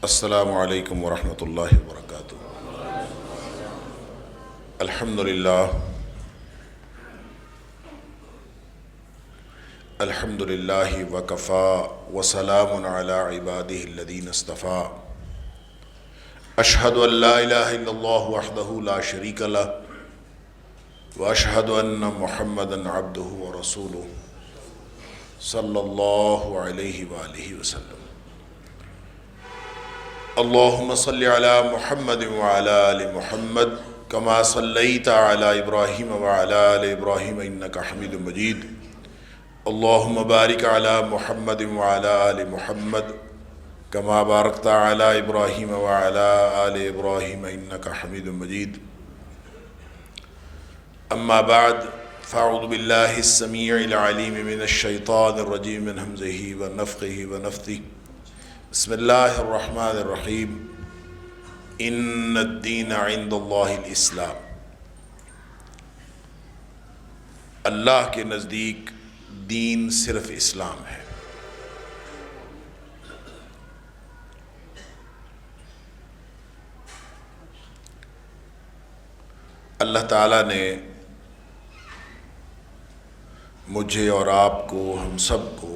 السلام علیکم ورحمۃ اللہ وبرکاتہ۔ الحمدللہ وکفا وسلام علی عبادہ الذین اصطفیٰ۔ اشہد ان لا الہ الا اللہ وحدہ لا شریک لہ واشہد ان محمدا عبدہ ورسولہ صلی اللہ علیہ وآلہ وسلم۔ اللہم صلی علی محمد وعلی آل محمد کما صلیت علی ابراہیم وعلی آل ابراہیم انک حمید مجید۔ اللہم بارک علی محمد وعلی آل محمد کما بارکت علی ابراہیم وعلی آل ابراہیم انک حمید مجید۔ اما بعد فاعوذ باللہ السمیع العلیم من الشیطان الرجیم من ہمزہ ونفخہ ونفثہ۔ بسم اللہ الرحمن الرحیم۔ ان الدین عند اللہ الاسلام۔ اللہ کے نزدیک دین صرف اسلام ہے۔ اللہ تعالیٰ نے مجھے اور آپ کو، ہم سب کو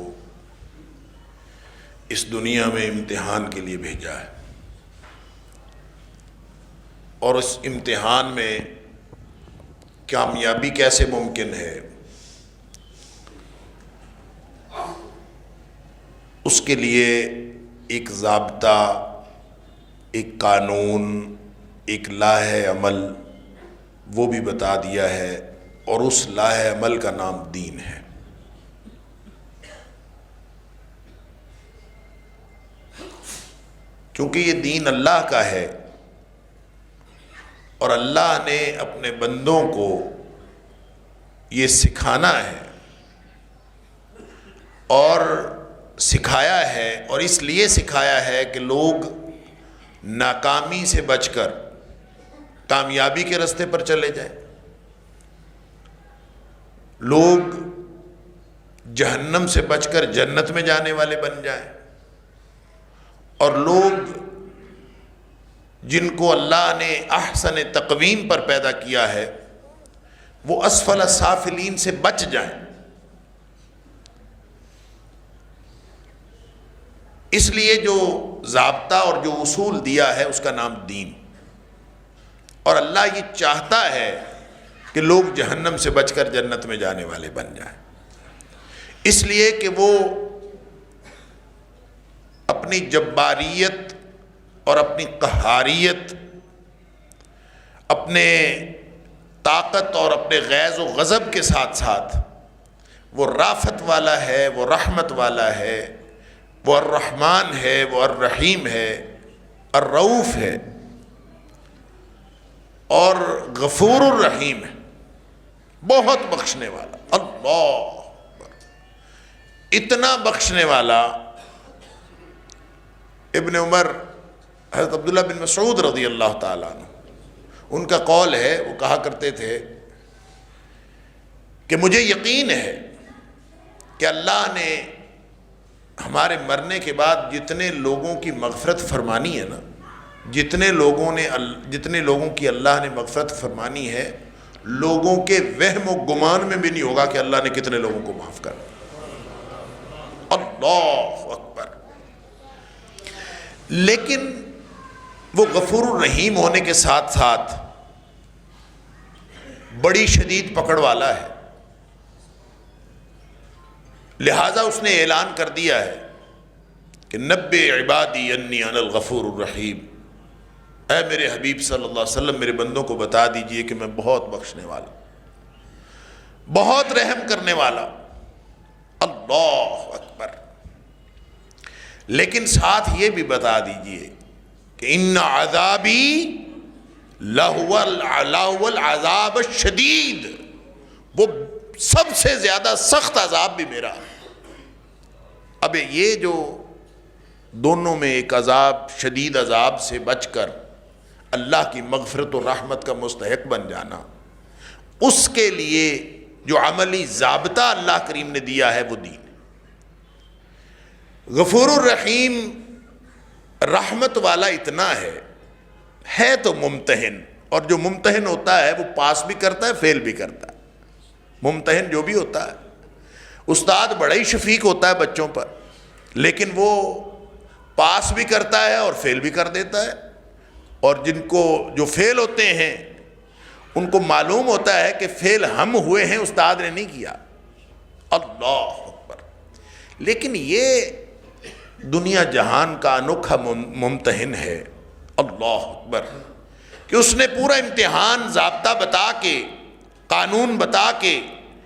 اس دنیا میں امتحان کے لیے بھیجا ہے، اور اس امتحان میں کامیابی کیسے ممکن ہے اس کے لیے ایک ضابطہ، ایک قانون، ایک لاہ عمل وہ بھی بتا دیا ہے، اور اس لاہ عمل کا نام دین ہے۔ کیونکہ یہ دین اللہ کا ہے، اور اللہ نے اپنے بندوں کو یہ سکھانا ہے اور سکھایا ہے، اور اس لیے سکھایا ہے کہ لوگ ناکامی سے بچ کر کامیابی کے راستے پر چلے جائیں، لوگ جہنم سے بچ کر جنت میں جانے والے بن جائیں، اور لوگ جن کو اللہ نے احسن تقویم پر پیدا کیا ہے وہ اسفل سافلین سے بچ جائیں۔ اس لیے جو ضابطہ اور جو اصول دیا ہے اس کا نام دین، اور اللہ یہ چاہتا ہے کہ لوگ جہنم سے بچ کر جنت میں جانے والے بن جائیں، اس لیے کہ وہ اپنی جباریت اور اپنی قہاریت، اپنے طاقت اور اپنے غیظ و غضب کے ساتھ ساتھ وہ رافت والا ہے، وہ رحمت والا ہے، وہ الرحمن ہے، وہ الرحیم ہے، الرؤوف ہے، اور غفور الرحیم ہے، بہت بخشنے والا۔ اللہ اتنا بخشنے والا۔ ابن عمر، حضرت عبداللہ بن مسعود رضی اللہ تعالیٰ عنہ، ان کا قول ہے، وہ کہا کرتے تھے کہ مجھے یقین ہے کہ اللہ نے ہمارے مرنے کے بعد جتنے لوگوں کی مغفرت فرمانی ہے نا، جتنے لوگوں کی اللہ نے مغفرت فرمانی ہے، لوگوں کے وہم و گمان میں بھی نہیں ہوگا کہ اللہ نے کتنے لوگوں کو معاف کر۔ اللہ اکبر۔ لیکن وہ غفور الرحیم ہونے کے ساتھ ساتھ بڑی شدید پکڑ والا ہے، لہذا اس نے اعلان کر دیا ہے کہ نبئ عبادی انی انا الغفور الرحیم۔ اے میرے حبیب صلی اللہ علیہ وسلم، میرے بندوں کو بتا دیجئے کہ میں بہت بخشنے والا، بہت رحم کرنے والا۔ اللہ اکبر۔ لیکن ساتھ یہ بھی بتا دیجئے کہ ان عذابی لہو العذاب الشدید، وہ سب سے زیادہ سخت عذاب بھی میرا ہے۔ اب یہ جو دونوں میں ایک عذاب، شدید عذاب سے بچ کر اللہ کی مغفرت و رحمت کا مستحق بن جانا، اس کے لیے جو عملی ضابطہ اللہ کریم نے دیا ہے وہ دین۔ غفور الرحیم رحمت والا اتنا ہے تو ممتحن، اور جو ممتحن ہوتا ہے وہ پاس بھی کرتا ہے فیل بھی کرتا ہے۔ ممتحن جو بھی ہوتا ہے، استاد بڑا ہی شفیق ہوتا ہے بچوں پر، لیکن وہ پاس بھی کرتا ہے اور فیل بھی کر دیتا ہے، اور جو فیل ہوتے ہیں ان کو معلوم ہوتا ہے کہ فیل ہم ہوئے ہیں، استاد نے نہیں کیا۔ اللہ اکبر۔ لیکن یہ دنیا جہان کا انوکھا ممتحن ہے، اللہ اکبر، کہ اس نے پورا امتحان ضابطہ بتا کے، قانون بتا کے،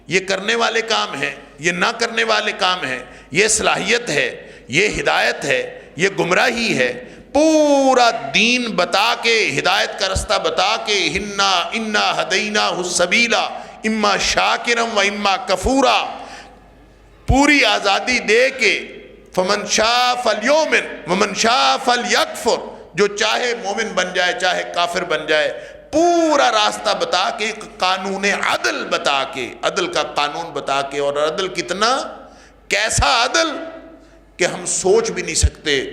یہ کرنے والے کام ہیں، یہ نہ کرنے والے کام ہیں، یہ صلاحیت ہے، یہ ہدایت ہے، یہ گمراہی ہے، پورا دین بتا کے، ہدایت کا رستہ بتا کے، انا ہدیناہ السبیل اما شاکرا و اما کفورا، پوری آزادی دے کے، فمن شاء فلیؤمن ومن شاء فلیکفر، جو چاہے مومن بن جائے چاہے کافر بن جائے، پورا راستہ بتا کے، قانون عدل بتا کے، عدل کا قانون بتا کے، اور عدل کتنا، کیسا عدل کہ ہم سوچ بھی نہیں سکتے،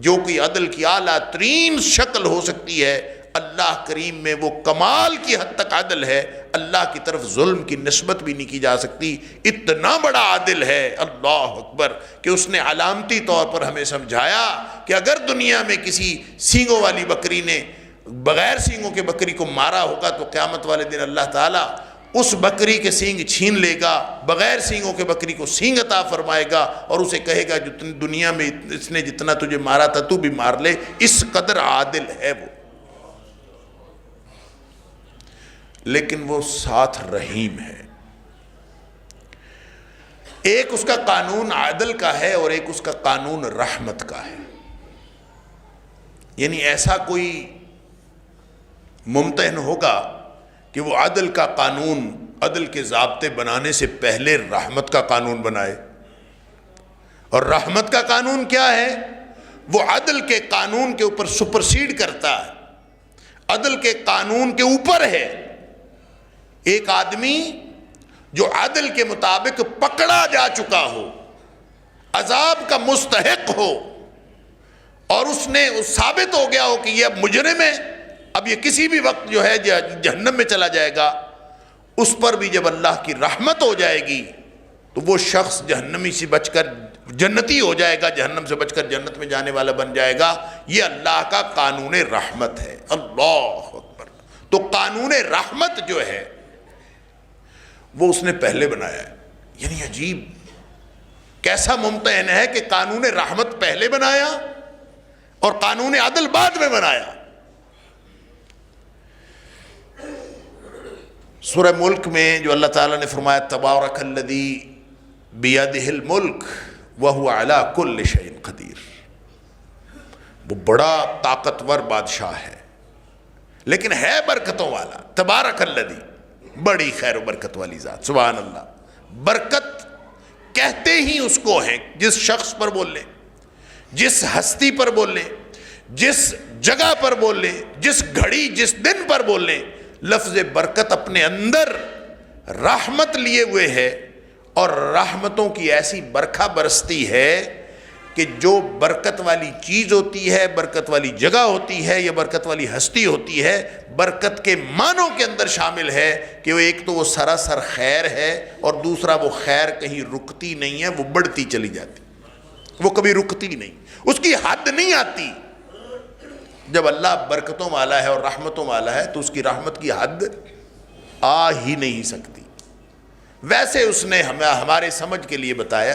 جو کہ عدل کی اعلیٰ ترین شکل ہو سکتی ہے، اللہ کریم میں وہ کمال کی حد تک عدل ہے، اللہ کی طرف ظلم کی نسبت بھی نہیں کی جا سکتی، اتنا بڑا عادل ہے، اللہ اکبر، کہ اس نے علامتی طور پر ہمیں سمجھایا کہ اگر دنیا میں کسی سینگوں والی بکری نے بغیر سینگوں کے بکری کو مارا ہوگا تو قیامت والے دن اللہ تعالیٰ اس بکری کے سینگ چھین لے گا، بغیر سینگوں کے بکری کو سینگ عطا فرمائے گا، اور اسے کہے گا جو دنیا میں اس نے جتنا تجھے مارا تھا تو بھی مار لے، اس قدر عادل ہے وہ۔ لیکن وہ ساتھ رحیم ہے۔ ایک اس کا قانون عدل کا ہے اور ایک اس کا قانون رحمت کا ہے، یعنی ایسا کوئی ممتحن ہوگا کہ وہ عدل کا قانون، عدل کے ضابطے بنانے سے پہلے رحمت کا قانون بنائے، اور رحمت کا قانون کیا ہے؟ وہ عدل کے قانون کے اوپر سپرسیڈ کرتا ہے، عدل کے قانون کے اوپر ہے۔ ایک آدمی جو عدل کے مطابق پکڑا جا چکا ہو، عذاب کا مستحق ہو، اور اس نے ثابت ہو گیا ہو کہ یہ اب مجرم ہے، اب یہ کسی بھی وقت جو ہے جہنم میں چلا جائے گا، اس پر بھی جب اللہ کی رحمت ہو جائے گی تو وہ شخص جہنمی سے بچ کر جنتی ہو جائے گا، جہنم سے بچ کر جنت میں جانے والا بن جائے گا۔ یہ اللہ کا قانون رحمت ہے، اللہ اکبر۔ تو قانون رحمت جو ہے وہ اس نے پہلے بنایا ہے، یعنی عجیب، کیسا ممتحن ہے کہ قانون رحمت پہلے بنایا اور قانون عدل بعد میں بنایا۔ سورہ ملک میں جو اللہ تعالیٰ نے فرمایا تبارک الذی بیدہ الملک وہو علی کل شیء قدیر، وہ بڑا طاقتور بادشاہ ہے لیکن ہے برکتوں والا، تبارک الذی، بڑی خیر و برکت والی ذات، سبحان اللہ۔ برکت کہتے ہی اس کو ہیں، جس شخص پر بول لیں، جس ہستی پر بول لیں، جس جگہ پر بول لیں، جس گھڑی جس دن پر بول لیں، لفظ برکت اپنے اندر رحمت لیے ہوئے ہے، اور رحمتوں کی ایسی برکھا برستی ہے کہ جو برکت والی چیز ہوتی ہے، برکت والی جگہ ہوتی ہے، یا برکت والی ہستی ہوتی ہے، برکت کے معنوں کے اندر شامل ہے کہ وہ ایک تو وہ سراسر خیر ہے، اور دوسرا وہ خیر کہیں رکتی نہیں ہے، وہ بڑھتی چلی جاتی، وہ کبھی رکتی نہیں، اس کی حد نہیں آتی۔ جب اللہ برکتوں والا ہے اور رحمتوں والا ہے تو اس کی رحمت کی حد آ ہی نہیں سکتی۔ ویسے اس نے ہمارے سمجھ کے لیے بتایا،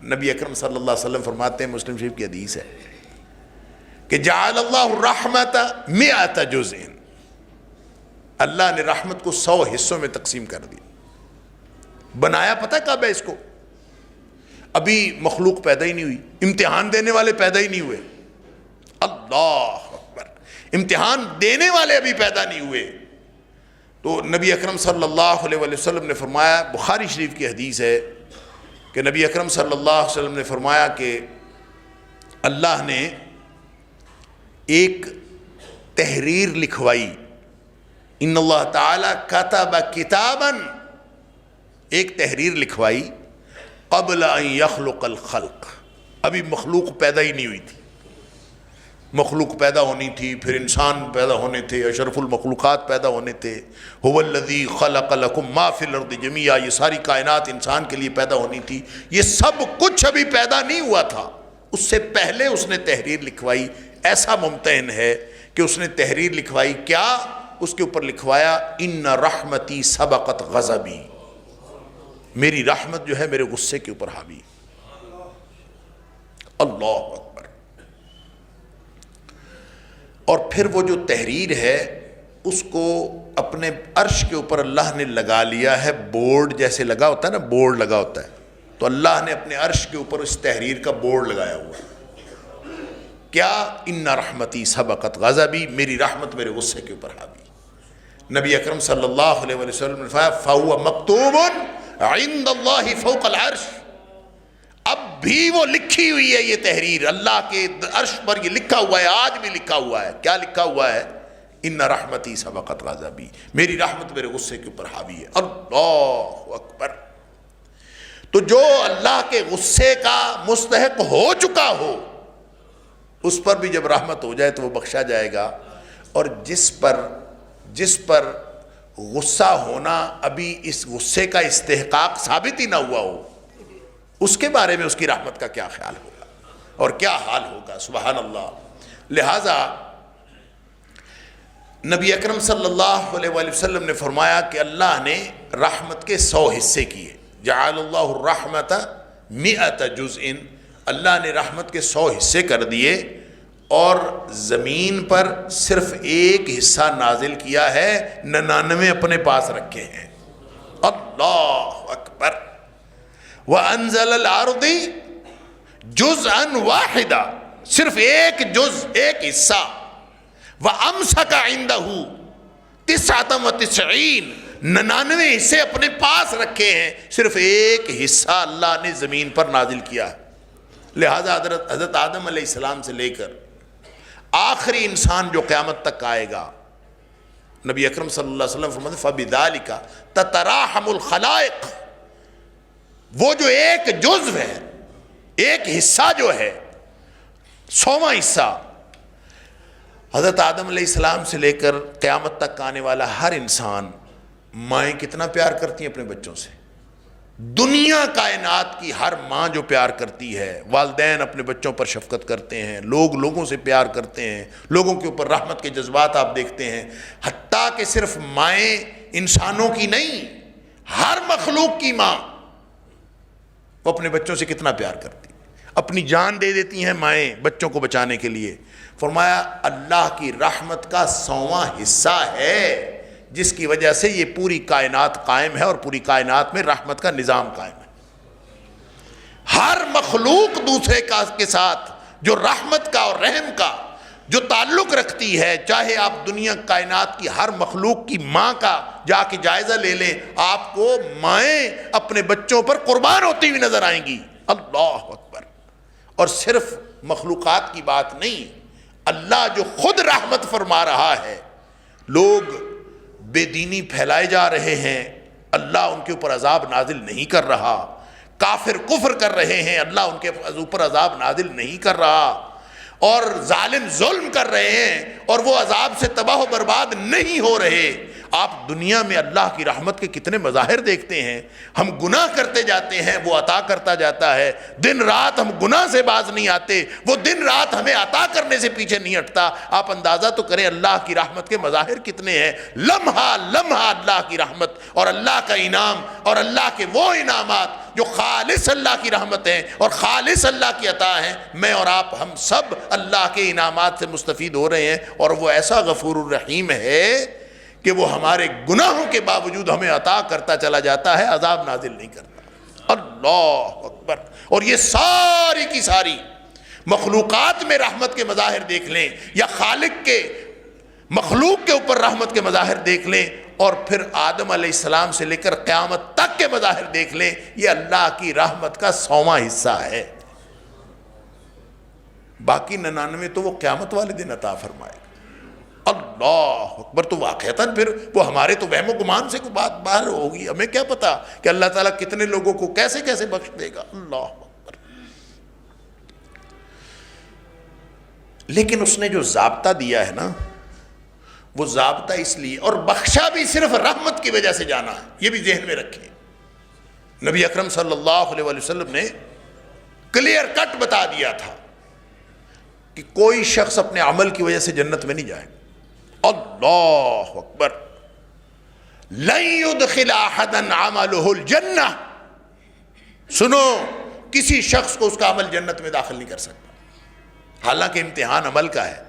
نبی اکرم صلی اللہ علیہ وسلم فرماتے ہیں، مسلم شریف کی حدیث ہے کہ جعل اللہ الرحمت 100 جزء، اللہ نے رحمت کو 100 حصوں میں تقسیم کر دیا۔ بنایا پتہ کب ہے اس کو؟ ابھی مخلوق پیدا ہی نہیں ہوئی، امتحان دینے والے پیدا ہی نہیں ہوئے، اللہ اکبر، امتحان دینے والے ابھی پیدا نہیں ہوئے۔ تو نبی اکرم صلی اللہ علیہ وسلم نے فرمایا، بخاری شریف کی حدیث ہے کہ نبی اکرم صلی اللہ علیہ وسلم نے فرمایا کہ اللہ نے ایک تحریر لکھوائی، ان اللہ تعالی کتب کتابا، ایک تحریر لکھوائی قبل ان یخلق الخلق، ابھی مخلوق پیدا ہی نہیں ہوئی تھی، مخلوق پیدا ہونی تھی، پھر انسان پیدا ہونے تھے، اشرف المخلوقات پیدا ہونے تھے، هو الذی خلق لکم ما فی الارض جمیعا، یہ ساری کائنات انسان کے لیے پیدا ہونی تھی. یہ سب کچھ ابھی پیدا نہیں ہوا تھا، اس سے پہلے اس نے تحریر لکھوائی. ایسا ممتحن ہے کہ اس نے تحریر لکھوائی، کیا اس کے اوپر لکھوایا ان رحمتی سبقت غضبی، میری رحمت جو ہے میرے غصے کے اوپر حاوی. اللہ اکبر. اور پھر وہ جو تحریر ہے اس کو اپنے عرش کے اوپر اللہ نے لگا لیا ہے، بورڈ جیسے لگا ہوتا ہے نا، بورڈ لگا ہوتا ہے، تو اللہ نے اپنے عرش کے اوپر اس تحریر کا بورڈ لگایا ہوا ہے. کیا؟ ان رحمتی سبقت غضبی، میری رحمت میرے غصے کے اوپر حاوی. نبی اکرم صلی اللہ علیہ وسلم نے فرمایا فَهُوَ مَكْتُوبٌ عِنْدَ اللَّهِ فَوْقَ الْعَرْشِ، اب بھی وہ لکھی ہوئی ہے یہ تحریر، اللہ کے عرش پر یہ لکھا ہوا ہے، آج بھی لکھا ہوا ہے. کیا لکھا ہوا ہے؟ ان رحمتی سبقت غضبی، میری رحمت میرے غصے کے اوپر حاوی ہے. اللہ اکبر. تو جو اللہ کے غصے کا مستحق ہو چکا ہو اس پر بھی جب رحمت ہو جائے تو وہ بخشا جائے گا، اور جس پر غصہ ہونا ابھی اس غصے کا استحقاق ثابت ہی نہ ہوا ہو، اس کے بارے میں اس کی رحمت کا کیا خیال ہوگا اور کیا حال ہوگا. سبحان اللہ. لہٰذا نبی اکرم صلی اللہ علیہ وآلہ وسلم نے فرمایا کہ اللہ نے رحمت کے 100 حصے کیے. جعل اللہ الرحمت 100 جزء، اللہ نے رحمت کے 100 حصے کر دیے اور زمین پر صرف ایک حصہ نازل کیا ہے، 99 اپنے پاس رکھے ہیں. اللہ اکبر. وَأَنزَلَ الْأَرْضِ جُزْءًا وَاحِدًا، صرف ایک جز، ایک حصہ. وَأَمْسَكَ عِنْدَهُ 99، 99 حصے اپنے پاس رکھے ہیں، صرف ایک حصہ اللہ نے زمین پر نازل کیا ہے. لہذا حضرت آدم علیہ السلام سے لے کر آخری انسان جو قیامت تک آئے گا، نبی اکرم صلی اللہ علیہ وسلم فرماتے فَبِذَلِكَ تَتَرَاحَمُ الْخَلَائِقُ، وہ جو ایک جزو ہے، ایک حصہ جو ہے، 100واں حصہ، حضرت آدم علیہ السلام سے لے کر قیامت تک آنے والا ہر انسان، مائیں کتنا پیار کرتی ہیں اپنے بچوں سے. دنیا کائنات کی ہر ماں جو پیار کرتی ہے، والدین اپنے بچوں پر شفقت کرتے ہیں، لوگ لوگوں سے پیار کرتے ہیں، لوگوں کے اوپر رحمت کے جذبات آپ دیکھتے ہیں. حتیٰ کہ صرف مائیں انسانوں کی نہیں، ہر مخلوق کی ماں وہ اپنے بچوں سے کتنا پیار کرتی ہیں، اپنی جان دے دیتی ہیں مائیں بچوں کو بچانے کے لیے. فرمایا اللہ کی رحمت کا 100واں حصہ ہے جس کی وجہ سے یہ پوری کائنات قائم ہے اور پوری کائنات میں رحمت کا نظام قائم ہے. ہر مخلوق دوسرے کے ساتھ جو رحمت کا اور رحم کا جو تعلق رکھتی ہے، چاہے آپ دنیا کائنات کی ہر مخلوق کی ماں کا جا کے جائزہ لے لیں، آپ کو مائیں اپنے بچوں پر قربان ہوتی ہوئی نظر آئیں گی. اللہ اکبر. اور صرف مخلوقات کی بات نہیں، اللہ جو خود رحمت فرما رہا ہے. لوگ بے دینی پھیلائے جا رہے ہیں، اللہ ان کے اوپر عذاب نازل نہیں کر رہا. کافر کفر کر رہے ہیں، اللہ ان کے اوپر عذاب نازل نہیں کر رہا. اور ظالم ظلم کر رہے ہیں اور وہ عذاب سے تباہ و برباد نہیں ہو رہے. آپ دنیا میں اللہ کی رحمت کے کتنے مظاہر دیکھتے ہیں. ہم گناہ کرتے جاتے ہیں، وہ عطا کرتا جاتا ہے. دن رات ہم گناہ سے باز نہیں آتے، وہ دن رات ہمیں عطا کرنے سے پیچھے نہیں ہٹتا. آپ اندازہ تو کریں اللہ کی رحمت کے مظاہر کتنے ہیں. لمحہ لمحہ اللہ کی رحمت اور اللہ کا انعام اور اللہ کے وہ انعامات جو خالص اللہ کی رحمت ہیں اور خالص اللہ کی عطا ہیں. میں اور آپ ہم سب اللہ کے انعامات سے مستفید ہو رہے ہیں، اور وہ ایسا غفور الرحیم ہے کہ وہ ہمارے گناہوں کے باوجود ہمیں عطا کرتا چلا جاتا ہے، عذاب نازل نہیں کرتا. اللہ اکبر. اور یہ ساری کی ساری مخلوقات میں رحمت کے مظاہر دیکھ لیں یا خالق کے مخلوق کے اوپر رحمت کے مظاہر دیکھ لیں، اور پھر آدم علیہ السلام سے لے کر قیامت تک کے مظاہر دیکھ لیں، یہ اللہ کی رحمت کا 100واں حصہ ہے. باقی 99 تو وہ قیامت والے دن عطا فرمائے گا. اللہ اکبر. تو واقعتاً پھر وہ ہمارے تو وہم و گمان سے کوئی بات باہر ہوگی. ہمیں کیا پتا کہ اللہ تعالیٰ کتنے لوگوں کو کیسے کیسے بخش دے گا. اللہ اکبر. لیکن اس نے جو ضابطہ دیا ہے نا، وہ ضابطہ اس لیے، اور بخشا بھی صرف رحمت کی وجہ سے جانا ہے، یہ بھی ذہن میں رکھیں۔ نبی اکرم صلی اللہ علیہ وسلم نے کلیئر کٹ بتا دیا تھا کہ کوئی شخص اپنے عمل کی وجہ سے جنت میں نہیں جائے گا۔ اللہ اکبر، لن يدخل احدا عمله الجنہ، سنو، کسی شخص کو اس کا عمل جنت میں داخل نہیں کر سکتا۔ حالانکہ امتحان عمل کا ہے،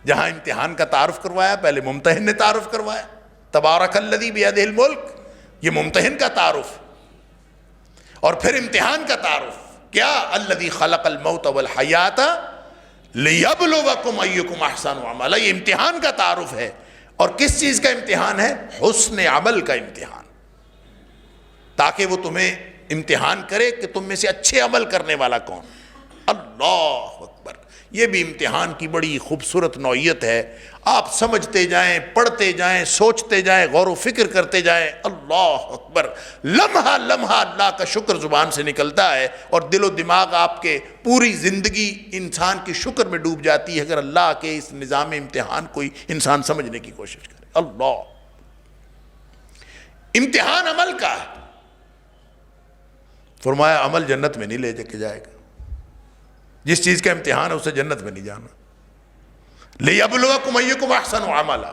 جہاں امتحان کا تعارف کروایا، پہلے ممتحن نے تعارف کروایا، تبارک الذی بیدہ الملک، یہ ممتحن کا تعارف، اور پھر امتحان کا تعارف کیا؟ الذی خلق الموت والحیات لیبلوکم ایکم احسن عملا، یہ امتحان کا تعارف ہے۔ اور کس چیز کا امتحان ہے؟ حسن عمل کا امتحان، تاکہ وہ تمہیں امتحان کرے کہ تم میں سے اچھے عمل کرنے والا کون۔ اللہ اکبر، یہ بھی امتحان کی بڑی خوبصورت نوعیت ہے۔ آپ سمجھتے جائیں، پڑھتے جائیں، سوچتے جائیں، غور و فکر کرتے جائیں، اللہ اکبر، لمحہ لمحہ اللہ کا شکر زبان سے نکلتا ہے، اور دل و دماغ آپ کے پوری زندگی انسان کی شکر میں ڈوب جاتی ہے اگر اللہ کے اس نظام امتحان کو انسان سمجھنے کی کوشش کرے۔ اللہ، امتحان عمل کا ہے۔ فرمایا عمل جنت میں نہیں لے کے جائے گا، جس چیز کا امتحان ہے اسے جنت میں نہیں جانا۔ لِيَبْلُوَكُمْ أَيُّكُمْ أَحْسَنُ عَمَلًا،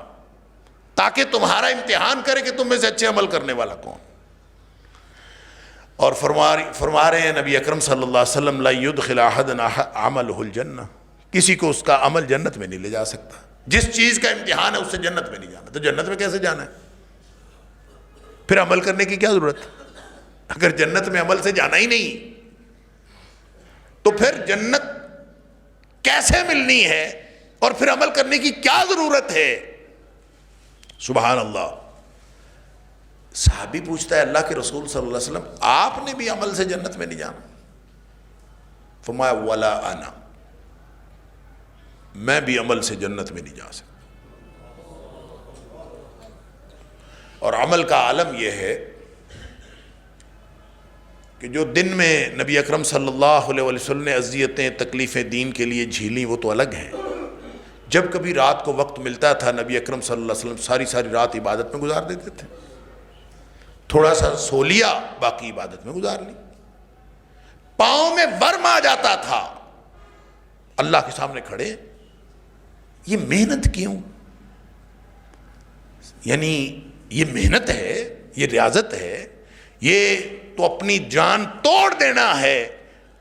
تاکہ تمہارا امتحان کرے کہ تم میں سے اچھے عمل کرنے والا کون۔ اور فرما رہے ہیں نبی اکرم صلی اللہ علیہ وسلم، لَا يُدْخِلَ أَحَدًا عَمَلُهُ الْجَنَّةَ، کسی کو اس کا عمل جنت میں نہیں لے جا سکتا۔ جس چیز کا امتحان ہے اس سے جنت میں نہیں جانا، تو جنت میں کیسے جانا ہے؟ پھر عمل کرنے کی کیا ضرورت؟ اگر جنت میں عمل سے جانا ہی نہیں تو پھر جنت کیسے ملنی ہے، اور پھر عمل کرنے کی کیا ضرورت ہے؟ سبحان اللہ۔ صحابی پوچھتا ہے اللہ کے رسول صلی اللہ علیہ وسلم، آپ نے بھی عمل سے جنت میں نہیں جانا؟ فرمایا ولا انا، میں بھی عمل سے جنت میں نہیں جا سکتا۔ اور عمل کا عالم یہ ہے کہ جو دن میں نبی اکرم صلی اللہ علیہ وسلم نے اذیتیں، تکلیفیں دین کے لیے جھیلیں، وہ تو الگ ہیں۔ جب کبھی رات کو وقت ملتا تھا، نبی اکرم صلی اللہ علیہ وسلم ساری ساری رات عبادت میں گزار دیتے تھے، تھوڑا سا سو لیا، باقی عبادت میں گزار لی۔ پاؤں میں ورم آ جاتا تھا، اللہ کے سامنے کھڑے، یہ محنت کیوں؟ یعنی یہ محنت ہے، یہ ریاضت ہے، یہ تو اپنی جان توڑ دینا ہے،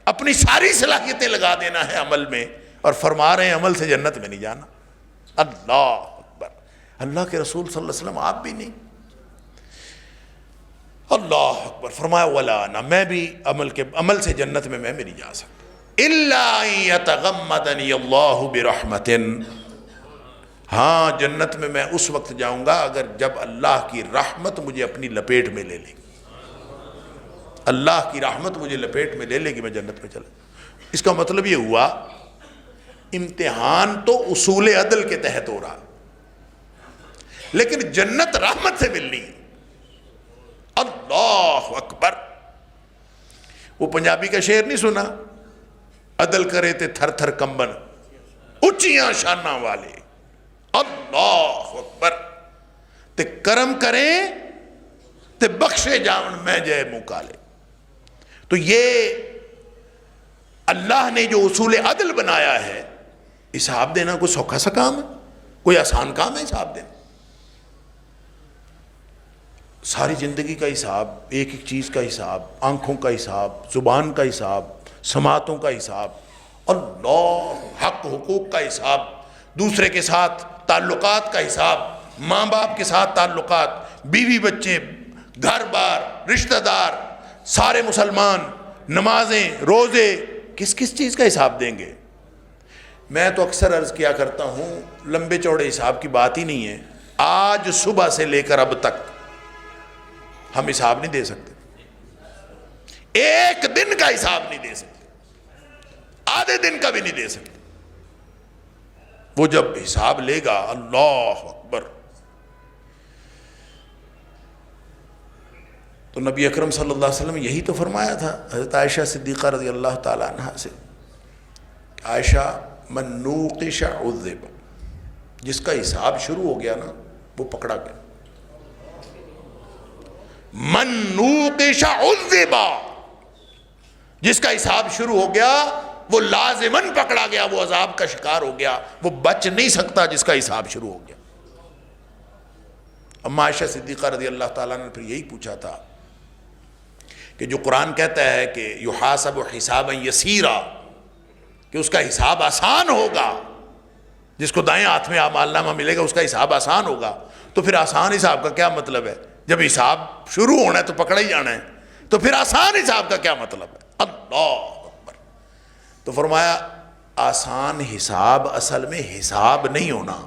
اپنی ساری صلاحیتیں لگا دینا ہے عمل میں، اور فرما رہے ہیں عمل سے جنت میں نہیں جانا۔ اللہ اکبر، اللہ کے رسول صلی اللہ علیہ وسلم آپ بھی نہیں۔ اللہ اکبر، فرمایا ولا انا، میں بھی عمل سے جنت میں میں نہیں جا سکتا۔ الا ان یتغمدنی اللہ برحمت، ہاں جنت میں اس وقت جاؤں گا اگر جب اللہ کی رحمت مجھے اپنی لپیٹ میں لے لے گی۔ اللہ کی رحمت مجھے لپیٹ میں لے لے گی، میں جنت میں چلا۔ اس کا مطلب یہ ہوا امتحان تو اصول عدل کے تحت ہو رہا، لیکن جنت رحمت سے ملنی ہے۔ اللہ اکبر، وہ پنجابی کا شعر نہیں سنا؟ عدل کرے تے تھر تھر کمبن، اونچیاں شاناں والے، اللہ اکبر، تے کرم کریں تے بخشے جاون میں جے منہ کالے۔ تو یہ اللہ نے جو اصول عدل بنایا ہے، حساب دینا کوئی سوکھا سا کام ہے؟ کوئی آسان کام ہے حساب دینا؟ ساری زندگی کا حساب، ایک ایک چیز کا حساب، آنکھوں کا حساب، زبان کا حساب، سماعتوں کا حساب، اللہ، حق حقوق کا حساب، دوسرے کے ساتھ تعلقات کا حساب، ماں باپ کے ساتھ تعلقات، بیوی بچے، گھر بار، رشتہ دار، سارے مسلمان، نمازیں، روزے، کس کس چیز کا حساب دیں گے؟ میں تو اکثر عرض کیا کرتا ہوں، لمبے چوڑے حساب کی بات ہی نہیں ہے، آج صبح سے لے کر اب تک ہم حساب نہیں دے سکتے، ایک دن کا حساب نہیں دے سکتے، آدھے دن کا بھی نہیں دے سکتے۔ وہ جب حساب لے گا، اللہ اکبر، تو نبی اکرم صلی اللہ علیہ وسلم یہی تو فرمایا تھا حضرت عائشہ صدیقہ رضی اللہ تعالیٰ عنہ سے، عائشہ من نوقش عذب، جس کا حساب شروع ہو گیا نا وہ پکڑا گیا. من نوقش عذب، جس کا حساب شروع ہو گیا وہ لازماً پکڑا گیا، وہ عذاب کا شکار ہو گیا، وہ بچ نہیں سکتا جس کا حساب شروع ہو گیا. اما عائشہ صدیقہ رضی اللہ تعالیٰ نے پھر یہی پوچھا تھا کہ جو قرآن کہتا ہے کہ یحاسب حسابا یسیرا، کہ اس کا حساب آسان ہوگا، جس کو دائیں ہاتھ میں اعمال نامہ ملے گا اس کا حساب آسان ہوگا، تو پھر آسان حساب کا کیا مطلب ہے؟ جب حساب شروع ہونا ہے تو پکڑا ہی جانا ہے، تو پھر آسان حساب کا کیا مطلب ہے؟ اللہ اکبر. تو فرمایا آسان حساب اصل میں حساب نہیں ہونا،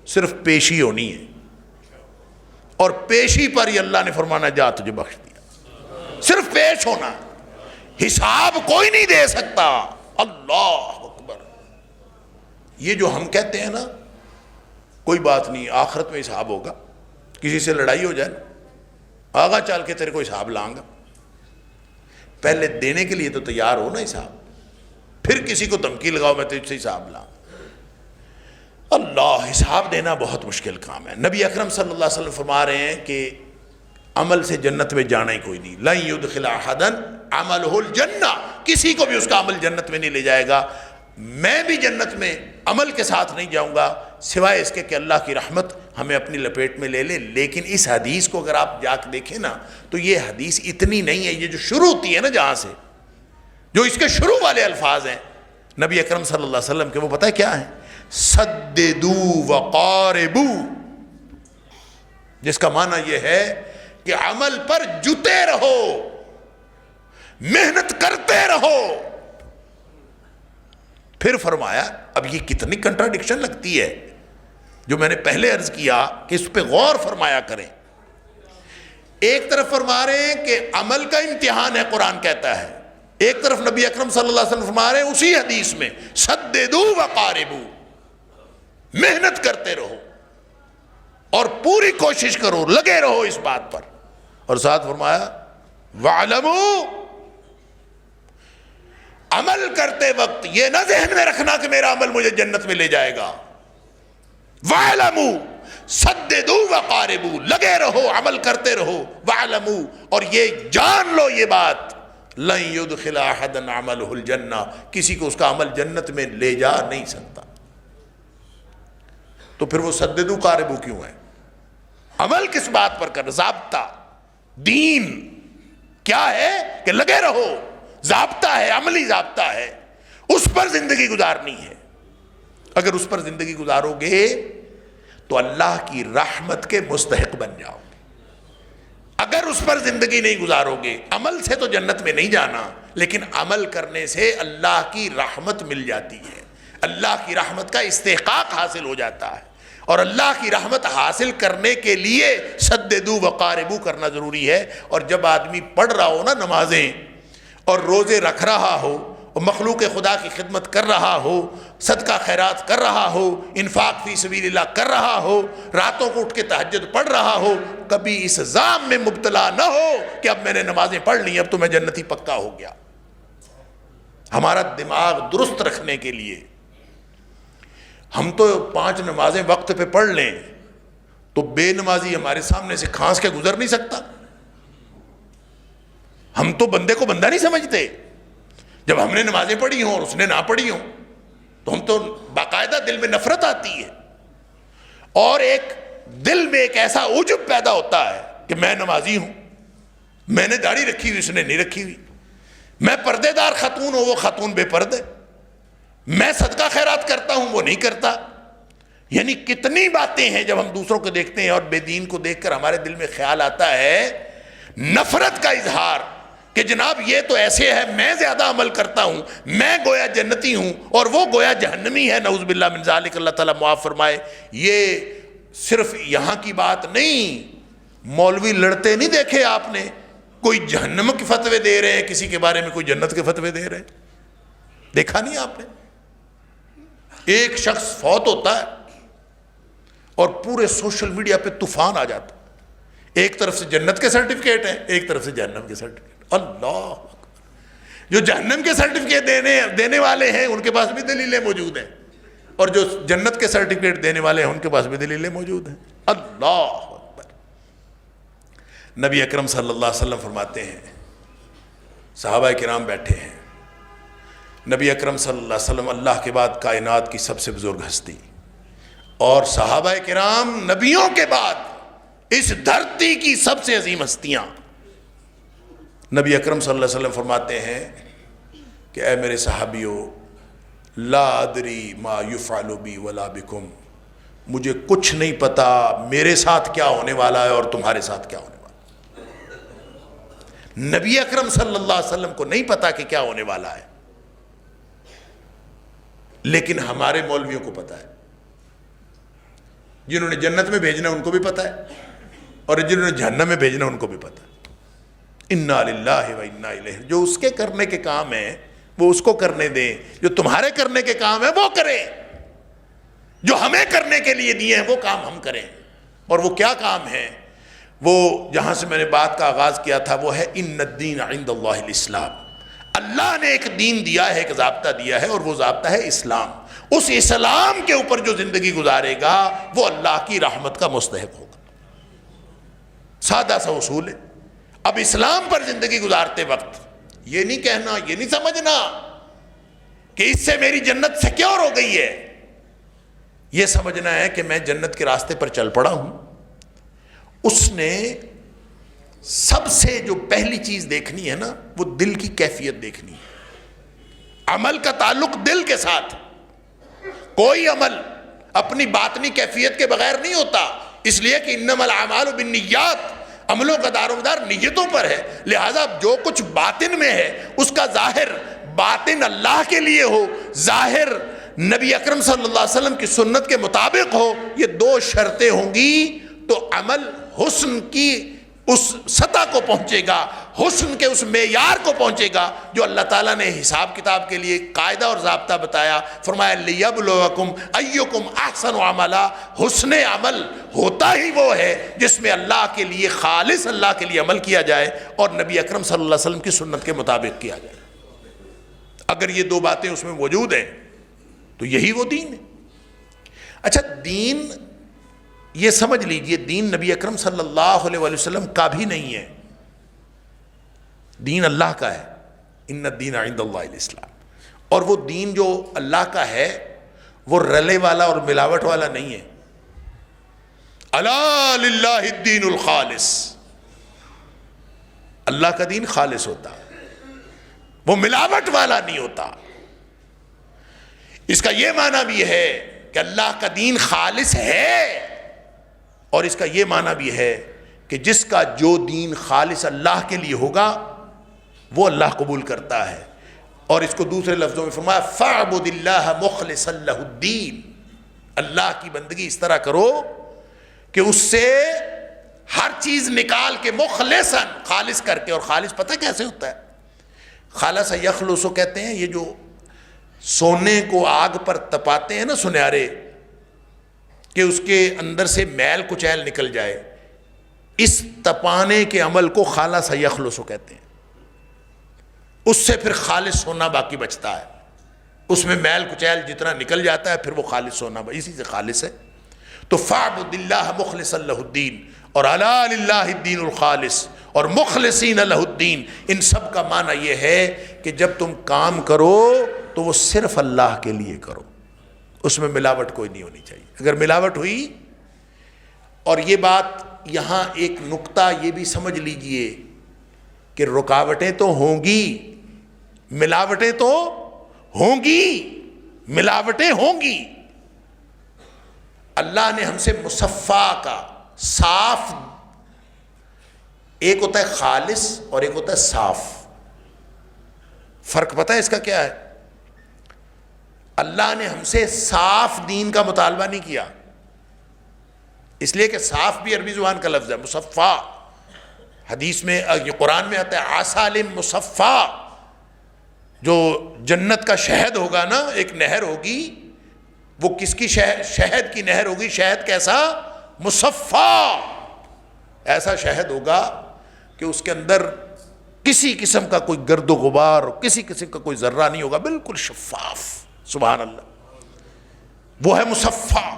صرف پیشی ہونی ہے، اور پیشی پر ہی اللہ نے فرمانا جا تجھے بخش دیا. صرف پیش ہونا، حساب کوئی نہیں دے سکتا. اللہ اکبر. یہ جو ہم کہتے ہیں نا کوئی بات نہیں آخرت میں حساب ہوگا، کسی سے لڑائی ہو جائے نا آگا چل کے تیرے کو حساب لاؤں گا، پہلے دینے کے لیے تو تیار ہو نا حساب، پھر کسی کو دھمکی لگاؤ میں تجھ سے حساب لاؤں. اللہ، حساب دینا بہت مشکل کام ہے. نبی اکرم صلی اللہ علیہ وسلم فرما رہے ہیں کہ عمل سے جنت میں جانا ہی کوئی نہیں. لن يدخل احدا عمله الجنہ، کسی کو بھی اس کا عمل جنت میں نہیں لے جائے گا. میں بھی جنت میں عمل کے ساتھ نہیں جاؤں گا سوائے اس کے کہ اللہ کی رحمت ہمیں اپنی لپیٹ میں لے لے. لیکن اس حدیث کو اگر آپ جا کے دیکھیں نا تو یہ حدیث اتنی نہیں ہے. یہ جو شروع ہوتی ہے نا جہاں سے، جو اس کے شروع والے الفاظ ہیں نبی اکرم صلی اللہ علیہ وسلم کے، وہ پتہ ہے کیا ہیں؟ سددو وقاربو، جس کا معنی یہ ہے کہ عمل پر جتے رہو، محنت کرتے رہو. پھر فرمایا، اب یہ کتنی کنٹراڈکشن لگتی ہے جو میں نے پہلے عرض کیا کہ اس پہ غور فرمایا کریں. ایک طرف فرما رہے ہیں کہ عمل کا امتحان ہے قرآن کہتا ہے، ایک طرف نبی اکرم صلی اللہ علیہ وسلم فرما رہے ہیں اسی حدیث میں سددو وقاربو، محنت کرتے رہو اور پوری کوشش کرو، لگے رہو اس بات پر. اور ساتھ فرمایا وَاعْلَمُوا، عمل کرتے وقت یہ نہ ذہن میں رکھنا کہ میرا عمل مجھے جنت میں لے جائے گا. وَاعْلَمُوا سددوا وقاربوا، لگے رہو، عمل کرتے رہو. وَاعْلَمُوا، اور یہ جان لو یہ بات، لن يدخل احدا عمله الجنہ، کسی کو اس کا عمل جنت میں لے جا نہیں سکتا. تو پھر وہ سددو قاربو کیوں ہے؟ عمل کس بات پر کر؟ ضابطہ دین کیا ہے کہ لگے رہو، ضابطہ ہے، عملی ضابطہ ہے، اس پر زندگی گزارنی ہے. اگر اس پر زندگی گزارو گے تو اللہ کی رحمت کے مستحق بن جاؤ گے. اگر اس پر زندگی نہیں گزارو گے، عمل سے تو جنت میں نہیں جانا، لیکن عمل کرنے سے اللہ کی رحمت مل جاتی ہے، اللہ کی رحمت کا استحقاق حاصل ہو جاتا ہے. اور اللہ کی رحمت حاصل کرنے کے لیے سددو وقاربو کرنا ضروری ہے. اور جب آدمی پڑھ رہا ہو نا نمازیں اور روزے رکھ رہا ہو اور مخلوق خدا کی خدمت کر رہا ہو، صدقہ خیرات کر رہا ہو، انفاق فی سبیل اللہ کر رہا ہو، راتوں کو اٹھ کے تہجد پڑھ رہا ہو، کبھی اس ظام میں مبتلا نہ ہو کہ اب میں نے نمازیں پڑھ لی اب تو میں جنتی پکا ہو گیا. ہمارا دماغ درست رکھنے کے لیے ہم تو 5 نمازیں وقت پہ پڑھ لیں تو بے نمازی ہمارے سامنے سے کھانس کے گزر نہیں سکتا. ہم تو بندے کو بندہ نہیں سمجھتے. جب ہم نے نمازیں پڑھی ہوں اور اس نے نہ پڑھی ہوں تو ہم تو باقاعدہ دل میں نفرت آتی ہے، اور ایک دل میں ایک ایسا عجب پیدا ہوتا ہے کہ میں نمازی ہوں، میں نے داڑھی رکھی ہوئی، اس نے نہیں رکھی ہوئی، میں پردے دار خاتون ہوں، وہ خاتون بے پردے، میں صدقہ خیرات کرتا ہوں، وہ نہیں کرتا. یعنی کتنی باتیں ہیں جب ہم دوسروں کو دیکھتے ہیں اور بے دین کو دیکھ کر ہمارے دل میں خیال آتا ہے نفرت کا اظہار کہ جناب یہ تو ایسے ہے، میں زیادہ عمل کرتا ہوں، میں گویا جنتی ہوں اور وہ گویا جہنمی ہے. نعوذ باللہ من ذالک، اللہ تعالیٰ معاف فرمائے. یہ صرف یہاں کی بات نہیں، مولوی لڑتے نہیں دیکھے آپ نے، کوئی جہنم کے فتوے دے رہے ہیں کسی کے بارے میں، کوئی جنت کے فتوے دے رہے ہیں، دیکھا نہیں آپ نے؟ ایک شخص فوت ہوتا ہے اور پورے سوشل میڈیا پہ طوفان آ جاتا ہے، ایک طرف سے جنت کے سرٹیفکیٹ ہیں، ایک طرف سے جہنم کے سرٹیفکیٹ. اللہ اکبر. جو جہنم کے سرٹیفکیٹ دینے والے ہیں ان کے پاس بھی دلیلیں موجود ہیں، اور جو جنت کے سرٹیفکیٹ دینے والے ہیں ان کے پاس بھی دلیلیں موجود ہیں۔ اللہ اکبر۔ نبی اکرم صلی اللہ علیہ وسلم فرماتے ہیں، صحابہ کرام بیٹھے ہیں، نبی اکرم صلی اللہ علیہ وسلم اللہ کے بعد کائنات کی سب سے بزرگ ہستی، اور صحابہ کرام نبیوں کے بعد اس دھرتی کی سب سے عظیم ہستیاں۔ نبی اکرم صلی اللہ علیہ وسلم فرماتے ہیں کہ اے میرے صحابیوں، لا ادری ما یفعل بی ولا بکم، مجھے کچھ نہیں پتا میرے ساتھ کیا ہونے والا ہے اور تمہارے ساتھ کیا ہونے والا ہے۔ نبی اکرم صلی اللہ علیہ وسلم کو نہیں پتا کہ کیا ہونے والا ہے، لیکن ہمارے مولویوں کو پتا ہے، جنہوں نے جنت میں بھیجنا ان کو بھی پتا ہے، اور جنہوں نے جہنم میں بھیجنا ان کو بھی پتا ہے۔ انا للہ و انا الیہ، جو اس کے کرنے کے کام ہیں وہ اس کو کرنے دیں، جو تمہارے کرنے کے کام ہیں وہ کریں، جو ہمیں کرنے کے لیے دیے ہیں وہ کام ہم کریں۔ اور وہ کیا کام ہے؟ وہ جہاں سے میں نے بات کا آغاز کیا تھا وہ ہے ان الدین عند اللہ الاسلام۔ اللہ نے ایک دین دیا ہے، ایک ضابطہ دیا ہے، اور وہ ضابطہ ہے اسلام۔ اس اسلام کے اوپر جو زندگی گزارے گا وہ اللہ کی رحمت کا مستحق ہوگا۔ سادہ سا اصول ہے۔ اب اسلام پر زندگی گزارتے وقت یہ نہیں کہنا، یہ نہیں سمجھنا کہ اس سے میری جنت سیکیور ہو گئی ہے، یہ سمجھنا ہے کہ میں جنت کے راستے پر چل پڑا ہوں۔ اس نے سب سے جو پہلی چیز دیکھنی ہے نا وہ دل کی کیفیت دیکھنی ہے۔ عمل کا تعلق دل کے ساتھ، کوئی عمل اپنی باطنی کیفیت کے بغیر نہیں ہوتا، اس لیے کہ انما الاعمال بالنیات، عملوں کا دار و مدار نیتوں پر ہے، لہذا جو کچھ باطن میں ہے اس کا ظاہر باطن اللہ کے لیے ہو، ظاہر نبی اکرم صلی اللہ علیہ وسلم کی سنت کے مطابق ہو، یہ دو شرطیں ہوں گی تو عمل حسن کی اس سطح کو پہنچے گا، حسن کے اس معیار کو پہنچے گا جو اللہ تعالیٰ نے حساب کتاب کے لیے قاعدہ اور ضابطہ بتایا۔ فرمایا لیبلوکم ایکم احسن عملا، حسن عمل ہوتا ہی وہ ہے جس میں اللہ کے لیے خالص اللہ کے لیے عمل کیا جائے اور نبی اکرم صلی اللہ علیہ وسلم کی سنت کے مطابق کیا جائے۔ اگر یہ دو باتیں اس میں موجود ہیں تو یہی وہ دین ہے۔ اچھا، دین یہ سمجھ لیجئے، دین نبی اکرم صلی اللہ علیہ وسلم کا بھی نہیں ہے، دین اللہ کا ہے۔ ان الدین عند اللہ الاسلام، اور وہ دین جو اللہ کا ہے وہ رلے والا اور ملاوٹ والا نہیں ہے۔ الا للہ الدین الخالص، اللہ کا دین خالص ہوتا، وہ ملاوٹ والا نہیں ہوتا۔ اس کا یہ معنی بھی ہے کہ اللہ کا دین خالص ہے، اور اس کا یہ معنی بھی ہے کہ جس کا جو دین خالص اللہ کے لیے ہوگا وہ اللہ قبول کرتا ہے۔ اور اس کو دوسرے لفظوں میں فرمایا فَاعْبُدِ اللَّهَ مُخْلِصًا لَهُ الدِّينَ، اللہ کی بندگی اس طرح کرو کہ اس سے ہر چیز نکال کے مخلصاً خالص کر کے، اور خالص پتہ کیسے ہوتا ہے؟ خالص یخلص کہتے ہیں، یہ جو سونے کو آگ پر تپاتے ہیں نا سنیارے، کہ اس کے اندر سے میل کچیل نکل جائے، اس تپانے کے عمل کو خالص یخلص کہتے ہیں۔ اس سے پھر خالص ہونا باقی بچتا ہے، اس میں میل کچیل جتنا نکل جاتا ہے پھر وہ خالص ہونا، اسی سے خالص ہے۔ تو فَاعْبُدِ اللَّهَ مُخْلِصًا لَهُ الدِّينَ، اور عَلَىٰ لِلَّهِ الدِّينُ الْخَالِص اور مخلصین لہ الدین، ان سب کا معنی یہ ہے کہ جب تم کام کرو تو وہ صرف اللہ کے لیے کرو، اس میں ملاوٹ کوئی نہیں ہونی چاہیے۔ اگر ملاوٹ ہوئی، اور یہ بات یہاں ایک نقطہ یہ بھی سمجھ لیجئے کہ رکاوٹیں تو ہوں گی، ملاوٹیں تو ہوں گی، ملاوٹیں ہوں گی۔ اللہ نے ہم سے مصفا کا، صاف، ایک ہوتا ہے خالص اور ایک ہوتا ہے صاف، فرق پتہ ہے اس کا کیا ہے؟ اللہ نے ہم سے صاف دین کا مطالبہ نہیں کیا، اس لیے کہ صاف بھی عربی زبان کا لفظ ہے، مصفا، حدیث میں، قرآن میں آتا ہے عسل مصفا، جو جنت کا شہد ہوگا نا، ایک نہر ہوگی، وہ کس کی؟ شہد کی نہر ہوگی۔ شہد کیسا؟ مصفا، ایسا شہد ہوگا کہ اس کے اندر کسی قسم کا کوئی گرد و غبار، کسی قسم کا کوئی ذرہ نہیں ہوگا، بالکل شفاف. سبحان اللہ، وہ ہے مصفا.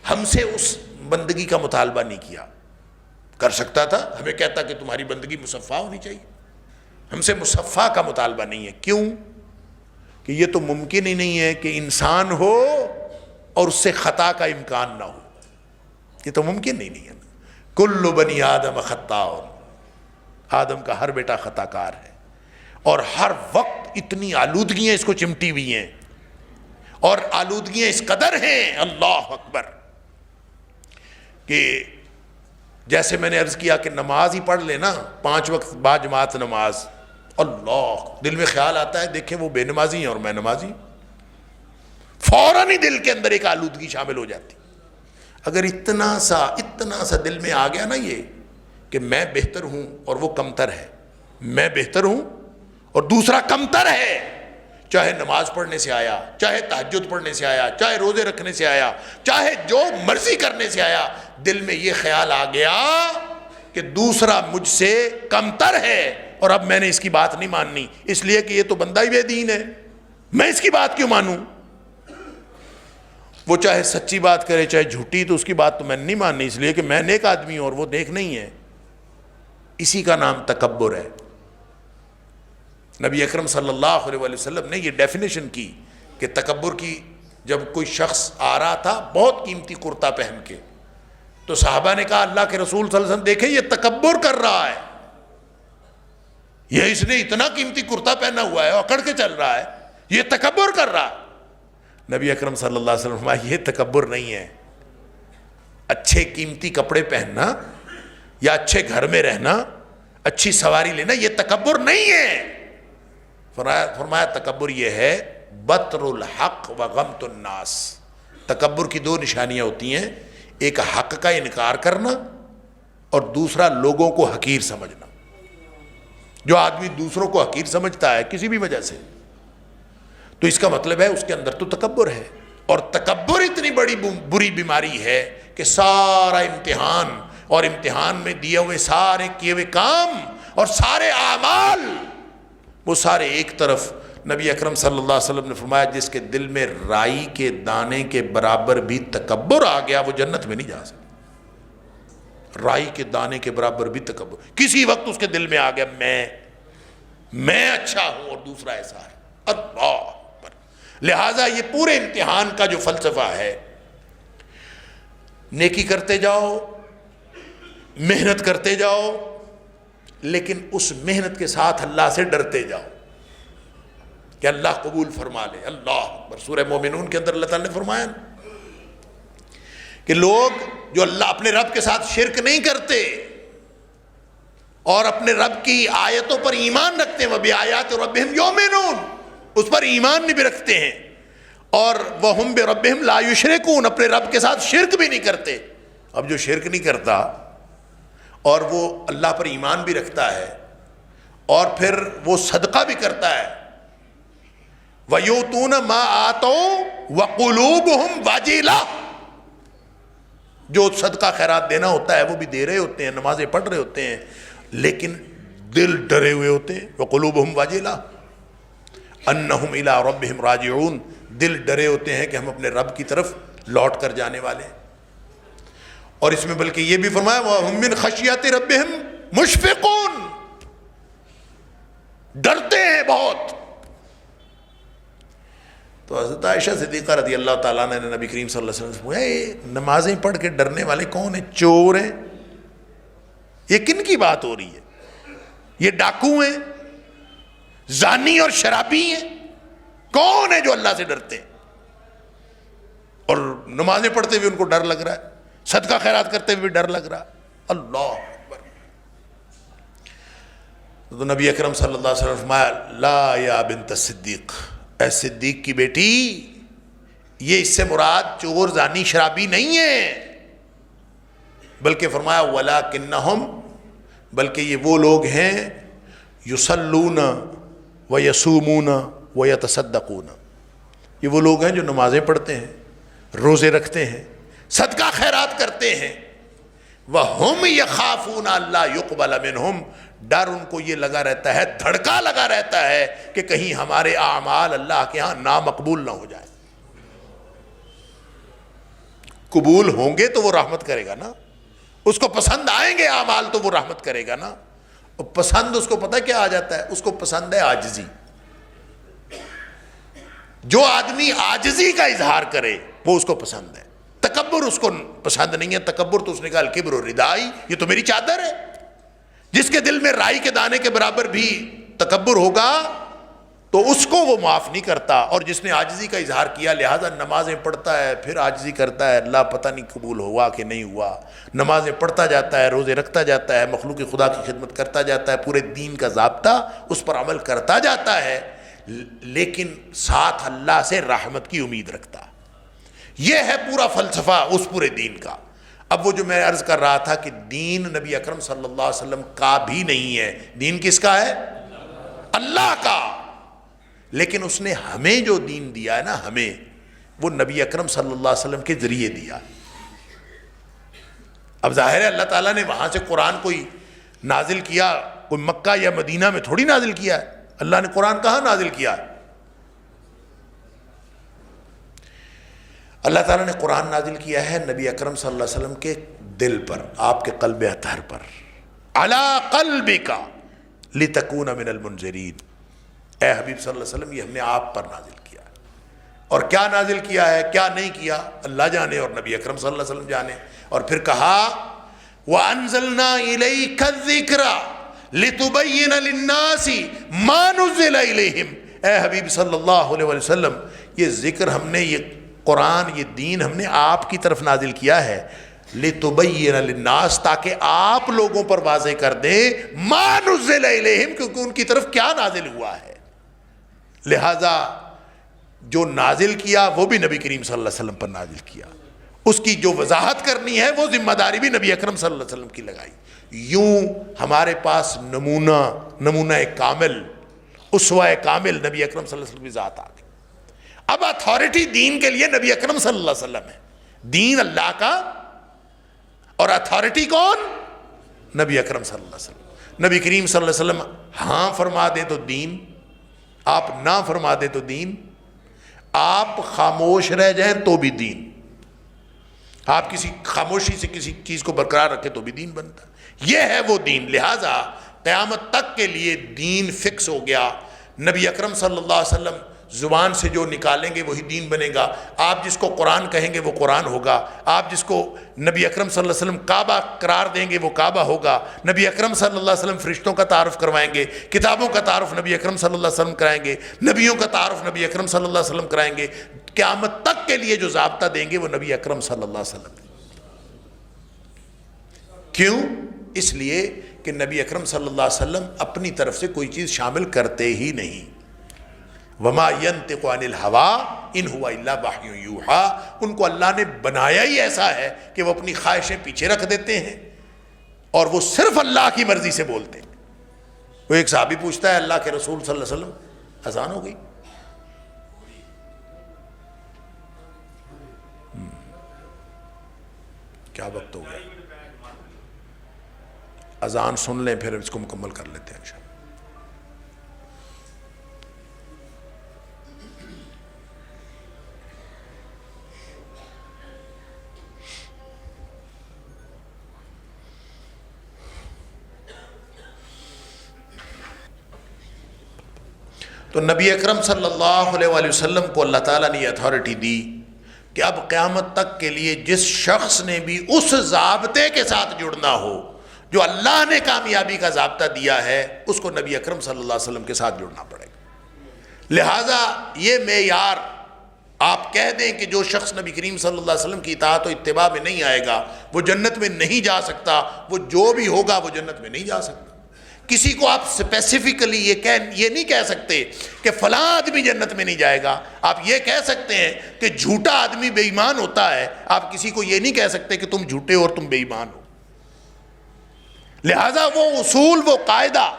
ہم سے اس بندگی کا مطالبہ نہیں کیا. کر سکتا تھا، ہمیں کہتا کہ تمہاری بندگی مصفا ہونی چاہیے. ہم سے مصفا کا مطالبہ نہیں ہے. کیوں؟ کہ یہ تو ممکن ہی نہیں ہے کہ انسان ہو اور اس سے خطا کا امکان نہ ہو. یہ تو ممکن ہی نہیں ہے. کل بنی آدم خطاء، آدم کا ہر بیٹا خطا کار ہے، اور ہر وقت اتنی آلودگیاں اس کو چمٹی ہوئی ہیں، اور آلودگیاں اس قدر ہیں، اللہ اکبر، کہ جیسے میں نے عرض کیا کہ نماز ہی پڑھ لینا 5 وقت با جماعت نماز، اللہ، دل میں خیال آتا ہے دیکھیں وہ بے نمازی ہیں اور میں نمازی، فوراً ہی دل کے اندر ایک آلودگی شامل ہو جاتی. اگر اتنا سا دل میں آ گیا نا یہ کہ میں بہتر ہوں اور وہ کمتر ہے، میں بہتر ہوں اور دوسرا کمتر ہے، چاہے نماز پڑھنے سے آیا، چاہے تہجد پڑھنے سے آیا، چاہے روزے رکھنے سے آیا، چاہے جو مرضی کرنے سے آیا، دل میں یہ خیال آ گیا کہ دوسرا مجھ سے کمتر ہے اور اب میں نے اس کی بات نہیں ماننی، اس لیے کہ یہ تو بندہ ہی بے دین ہے، میں اس کی بات کیوں مانوں؟ وہ چاہے سچی بات کرے چاہے جھوٹی، تو اس کی بات تو میں نے نہیں ماننی، اس لیے کہ میں نیک آدمی ہوں اور وہ نیک نہیں ہے. اسی کا نام تکبر ہے. نبی اکرم صلی اللہ علیہ وسلم نے یہ ڈیفینیشن کی کہ تکبر کی، جب کوئی شخص آ رہا تھا بہت قیمتی کرتا پہن کے، تو صحابہ نے کہا اللہ کے رسول صلی اللہ علیہ وسلم دیکھیں یہ تکبر کر رہا ہے، یہ اس نے اتنا قیمتی کرتا پہنا ہوا ہے، اکڑ کے چل رہا ہے، یہ تکبر کر رہا ہے. نبی اکرم صلی اللہ علیہ وسلم فرمایا یہ تکبر نہیں ہے. اچھے قیمتی کپڑے پہننا یا اچھے گھر میں رہنا، اچھی سواری لینا، یہ تکبر نہیں ہے. فرمایا تکبر یہ ہے بطر الحق و غمت الناس. تکبر کی 2 نشانیاں ہوتی ہیں، ایک حق کا انکار کرنا اور دوسرا لوگوں کو حقیر سمجھنا. جو آدمی دوسروں کو حقیر سمجھتا ہے کسی بھی وجہ سے، تو اس کا مطلب ہے اس کے اندر تو تکبر ہے. اور تکبر اتنی بڑی بری بیماری ہے کہ سارا امتحان، اور امتحان میں دیے ہوئے سارے کیے ہوئے کام اور سارے اعمال وہ سارے ایک طرف. نبی اکرم صلی اللہ علیہ وسلم نے فرمایا جس کے دل میں رائی کے دانے کے برابر بھی تکبر آ گیا وہ جنت میں نہیں جا سکتا. رائی کے دانے کے برابر بھی تکبر کسی وقت اس کے دل میں آ گیا، میں اچھا ہوں اور دوسرا ایسا ہے، اللہ. لہٰذا یہ پورے امتحان کا جو فلسفہ ہے، نیکی کرتے جاؤ، محنت کرتے جاؤ، لیکن اس محنت کے ساتھ اللہ سے ڈرتے جاؤ کہ اللہ قبول فرما لے. اللہ اکبر. سورہ مومنون کے اندر اللہ تعالیٰ نے فرمایا کہ لوگ جو اللہ اپنے رب کے ساتھ شرک نہیں کرتے اور اپنے رب کی آیتوں پر ایمان رکھتے ہیں، وَبِآيَاتِ رَبِّهِمْ يُؤْمِنُونَ، اس پر ایمان بھی رکھتے ہیں، اور وَهُمْ بِرَبِّهِمْ لَا يُشْرِكُونَ، اپنے رب کے ساتھ شرک بھی نہیں کرتے. اب جو شرک نہیں کرتا اور وہ اللہ پر ایمان بھی رکھتا ہے اور پھر وہ صدقہ بھی کرتا ہے، وَيُؤْتُونَ مَا آتَوْا وَقُلُوبُهُمْ وَجِلَةٌ، جو صدقہ خیرات دینا ہوتا ہے وہ بھی دے رہے ہوتے ہیں، نمازیں پڑھ رہے ہوتے ہیں، لیکن دل ڈرے ہوئے ہوتے ہیں. وَقُلُوبُهُمْ وَجِلَةٌ أَنَّهُمْ إِلَىٰ رَبِّهِمْ رَاجِعُونَ، دل ڈرے ہوتے ہیں کہ ہم اپنے رب کی طرف لوٹ کر جانے والے ہیں. اور اس میں بلکہ یہ بھی فرمایا وَهُمْ مِنْ خَشْيَةِ رَبِّهِمْ مُشْفِقُونَ، ڈرتے ہیں بہت. تو حضرت عائشہ صدیقہ رضی اللہ تعالیٰ نے نبی کریم صلی اللہ علیہ وسلم سے پوچھا نمازیں پڑھ کے ڈرنے والے کون ہیں؟ چور ہیں؟ یہ کن کی بات ہو رہی ہے؟ یہ ڈاکو ہیں، زانی اور شرابی ہیں؟ کون ہے جو اللہ سے ڈرتے ہیں اور نمازیں پڑھتے ہوئے ان کو ڈر لگ رہا ہے، صدقہ خیرات کرتے ہوئے ڈر لگ رہا ہے؟ اللہ اکبر. تو نبی اکرم صلی اللہ علیہ وسلم فرمایا لا یا بنت الصدیق، اے صدیق کی بیٹی، یہ اس سے مراد چور زانی شرابی نہیں ہے، بلکہ فرمایا وَلَكِنَّهُمْ، بلکہ یہ وہ لوگ ہیں یصلون ویصومون ویتصدقون، یہ وہ لوگ ہیں جو نمازیں پڑھتے ہیں، روزے رکھتے ہیں، صدقہ خیرات کرتے ہیں. وَهُمْ يَخَافُونَ أَلَّا يُقْبَلَ مِنْهُمْ، ڈر ان کو یہ لگا رہتا ہے، دھڑکا لگا رہتا ہے کہ کہیں ہمارے اعمال اللہ کے ہاں نامقبول نہ ہو جائے۔ قبول ہوں گے تو وہ رحمت کرے گا نا، اس کو پسند آئیں گے اعمال تو وہ رحمت کرے گا نا۔ اور پسند اس کو پتہ کیا آ جاتا ہے؟ اس کو پسند ہے عاجزی۔ جو آدمی عاجزی کا اظہار کرے وہ اس کو پسند ہے۔ تکبر اس کو پسند نہیں ہے۔ تکبر تو اس نے کہا الکبر ردائی، یہ تو میری چادر ہے۔ جس کے دل میں رائی کے دانے کے برابر بھی تکبر ہوگا تو اس کو وہ معاف نہیں کرتا۔ اور جس نے عاجزی کا اظہار کیا، لہذا نمازیں پڑھتا ہے پھر عاجزی کرتا ہے، اللہ پتہ نہیں قبول ہوا کہ نہیں ہوا، نمازیں پڑھتا جاتا ہے، روزے رکھتا جاتا ہے، مخلوق خدا کی خدمت کرتا جاتا ہے، پورے دین کا ضابطہ اس پر عمل کرتا جاتا ہے، لیکن ساتھ اللہ سے رحمت کی امید رکھتا۔ یہ ہے پورا فلسفہ اس پورے دین کا۔ اب وہ جو میں عرض کر رہا تھا کہ دین نبی اکرم صلی اللہ علیہ وسلم کا بھی نہیں ہے، دین کس کا ہے؟ اللہ کا۔ لیکن اس نے ہمیں جو دین دیا ہے نا، ہمیں وہ نبی اکرم صلی اللہ علیہ وسلم کے ذریعے دیا۔ اب ظاہر ہے اللہ تعالیٰ نے وہاں سے قرآن کوئی نازل کیا، کوئی مکہ یا مدینہ میں تھوڑی نازل کیا ہے۔ اللہ نے قرآن کہاں نازل کیا ہے؟ اللہ تعالیٰ نے قرآن نازل کیا ہے نبی اکرم صلی اللہ علیہ وسلم کے دل پر، آپ کے قلب اطہر پر، علی قلبک لتکون من المنذرین۔ اے حبیب صلی اللہ علیہ وسلم، یہ ہم نے آپ پر نازل کیا ہے۔ اور کیا نازل کیا ہے، کیا نہیں کیا، اللہ جانے اور نبی اکرم صلی اللہ علیہ وسلم جانے۔ اور پھر کہا وَأَنزَلْنَا إِلَيْكَ الذِّكْرَ لِتُبَيِّنَ لِلنَّاسِ مَا نُزِّلَ إِلَيْهِمْ۔ اے حبیب صلی اللہ علیہ وسلم، یہ ذکر ہم نے، یہ قرآن، یہ دین ہم نے آپ کی طرف نازل کیا ہے، لِتُبَيِّنَ لِلنَّاسِ، تاکہ آپ لوگوں پر واضح کر دیں مَا نُزِّلَ إِلَيْهِمْ، کیونکہ ان کی طرف کیا نازل ہوا ہے۔ لہذا جو نازل کیا وہ بھی نبی کریم صلی اللہ علیہ وسلم پر نازل کیا، اس کی جو وضاحت کرنی ہے وہ ذمہ داری بھی نبی اکرم صلی اللہ علیہ وسلم کی لگائی۔ یوں ہمارے پاس نمونہ کامل، اسوہ کامل نبی اکرم صلی اللہ علیہ وسلم کی ذات آ گئی۔ اب اتھارٹی دین کے لیے نبی اکرم صلی اللہ علیہ وسلم ہے، دین اللہ کا، اور اتھارٹی کون؟ نبی اکرم صلی اللہ علیہ وسلم۔ نبی کریم صلی اللہ علیہ وسلم ہاں فرما دیں تو دین، آپ نہ فرما دیں تو دین، آپ خاموش رہ جائیں تو بھی دین، آپ کسی خاموشی سے کسی چیز کو برقرار رکھیں تو بھی دین بنتا ہے۔ یہ ہے وہ دین۔ لہٰذا قیامت تک کے لیے دین فکس ہو گیا۔ نبی اکرم صلی اللہ علیہ وسلم زبان سے جو نکالیں گے وہی دین بنے گا۔ آپ جس کو قرآن کہیں گے وہ قرآن ہوگا، آپ جس کو نبی اکرم صلی اللہ علیہ وسلم کعبہ قرار دیں گے وہ کعبہ ہوگا۔ نبی اکرم صلی اللہ علیہ وسلم فرشتوں کا تعارف کروائیں گے، کتابوں کا تعارف نبی اکرم صلی اللہ علیہ وسلم کرائیں گے، نبیوں کا تعارف نبی اکرم صلی اللہ علیہ وسلم کرائیں گے۔ قیامت تک کے لیے جو ضابطہ دیں گے وہ نبی اکرم صلی اللہ علیہ وسلم۔ کیوں؟ اس لیے کہ نبی اکرم صلی اللہ علیہ وسلم اپنی طرف سے کوئی چیز شامل کرتے ہی نہیں۔ وما ينطق عن الهوى ان هو الا وحی یوحى، ان کو اللہ نے بنایا ہی ایسا ہے کہ وہ اپنی خواہشیں پیچھے رکھ دیتے ہیں اور وہ صرف اللہ کی مرضی سے بولتے ہیں۔ وہ ایک صحابی پوچھتا ہے اللہ کے رسول صلی اللہ علیہ وسلم اذان ہو گئی؟ کیا وقت ہو گیا؟ اذان سن لیں پھر اس کو مکمل کر لیتے ہیں انشاءاللہ۔ تو نبی اکرم صلی اللہ علیہ وآلہ وسلم کو اللہ تعالیٰ نے یہ اتھارٹی دی کہ اب قیامت تک کے لیے جس شخص نے بھی اس ضابطے کے ساتھ جڑنا ہو جو اللہ نے کامیابی کا ضابطہ دیا ہے، اس کو نبی اکرم صلی اللہ علیہ وسلم کے ساتھ جڑنا پڑے گا۔ لہٰذا یہ معیار آپ کہہ دیں کہ جو شخص نبی کریم صلی اللہ علیہ وسلم کی اطاعت و اتباع میں نہیں آئے گا وہ جنت میں نہیں جا سکتا، وہ جو بھی ہوگا وہ جنت میں نہیں جا سکتا۔ کسی کو آپ اسپیسیفکلی یہ نہیں کہہ سکتے کہ فلاں آدمی جنت میں نہیں جائے گا۔ آپ یہ کہہ سکتے ہیں کہ جھوٹا آدمی بے ایمان ہوتا ہے، آپ کسی کو یہ نہیں کہہ سکتے کہ تم جھوٹے اور تم بے ایمان ہو۔ لہٰذا وہ اصول، وہ قاعدہ،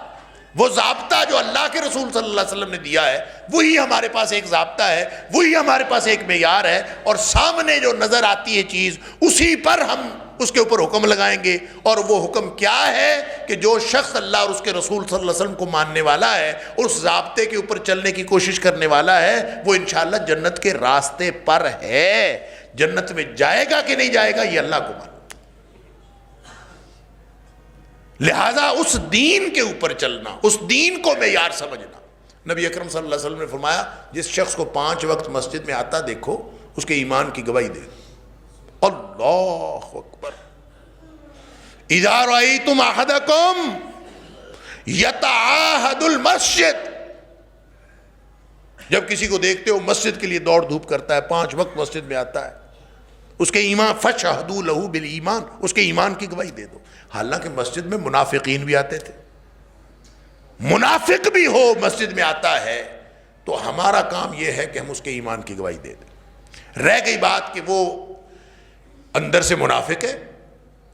وہ ضابطہ جو اللہ کے رسول صلی اللہ علیہ وسلم نے دیا ہے وہی ہمارے پاس ایک ضابطہ ہے، وہی ہمارے پاس ایک معیار ہے، اور سامنے جو نظر آتی ہے چیز اسی پر ہم اس کے اوپر حکم لگائیں گے، اور وہ حکم کیا ہے کہ جو شخص اللہ اور اس کے رسول صلی اللہ علیہ وسلم کو ماننے والا ہے، اس ضابطے کے اوپر چلنے کی کوشش کرنے والا ہے، وہ انشاءاللہ جنت کے راستے پر ہے۔ جنت میں جائے گا کہ نہیں جائے گا یہ اللہ کو معلوم۔ لہذا اس دین کے اوپر چلنا، اس دین کو معیار سمجھنا۔ نبی اکرم صلی اللہ علیہ وسلم نے فرمایا جس شخص کو 5 وقت مسجد میں آتا دیکھو اس کے ایمان کی گواہی دے۔ اللہ اکبر۔ اذا رأیتم احدکم یتعاہد المسجد، جب کسی کو دیکھتے ہو مسجد کے لیے دوڑ دھوپ کرتا ہے، 5 وقت مسجد میں آتا ہے، اس کے ایمان فشہدوا لہ بالایمان، اس کے ایمان کی گواہی دے دو۔ حالانکہ مسجد میں منافقین بھی آتے تھے، منافق بھی ہو مسجد میں آتا ہے تو ہمارا کام یہ ہے کہ ہم اس کے ایمان کی گواہی دے دیں۔ رہ گئی بات کہ وہ اندر سے منافق ہے،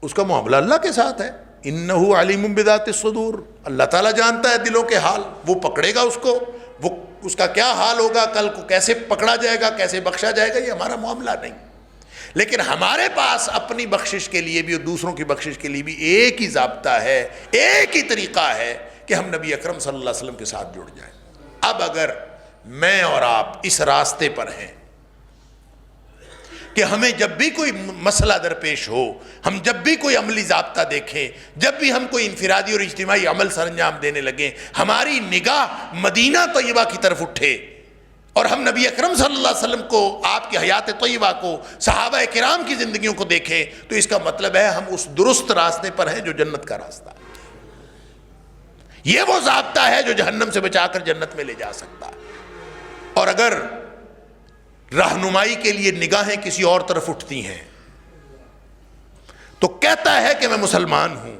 اس کا معاملہ اللہ کے ساتھ ہے، انہ علیم بذات الصدور، اللہ تعالیٰ جانتا ہے دلوں کے حال، وہ پکڑے گا اس کو، وہ اس کا کیا حال ہوگا، کل کو کیسے پکڑا جائے گا، کیسے بخشا جائے گا، یہ ہمارا معاملہ نہیں۔ لیکن ہمارے پاس اپنی بخشش کے لیے بھی اور دوسروں کی بخشش کے لیے بھی ایک ہی ضابطہ ہے، ایک ہی طریقہ ہے کہ ہم نبی اکرم صلی اللہ علیہ وسلم کے ساتھ جڑ جائیں۔ اب اگر میں اور آپ اس راستے پر ہیں کہ ہمیں جب بھی کوئی مسئلہ درپیش ہو، ہم جب بھی کوئی عملی ضابطہ دیکھیں، جب بھی ہم کوئی انفرادی اور اجتماعی عمل سر انجام دینے لگیں، ہماری نگاہ مدینہ طیبہ کی طرف اٹھے اور ہم نبی اکرم صلی اللہ علیہ وسلم کو، آپ کی حیات طیبہ کو، صحابہ کرام کی زندگیوں کو دیکھیں، تو اس کا مطلب ہے ہم اس درست راستے پر ہیں جو جنت کا راستہ ہے۔ یہ وہ ضابطہ ہے جو جہنم سے بچا کر جنت میں لے جا سکتا ہے۔ اور اگر رہنمائی کے لیے نگاہیں کسی اور طرف اٹھتی ہیں تو کہتا ہے کہ میں مسلمان ہوں،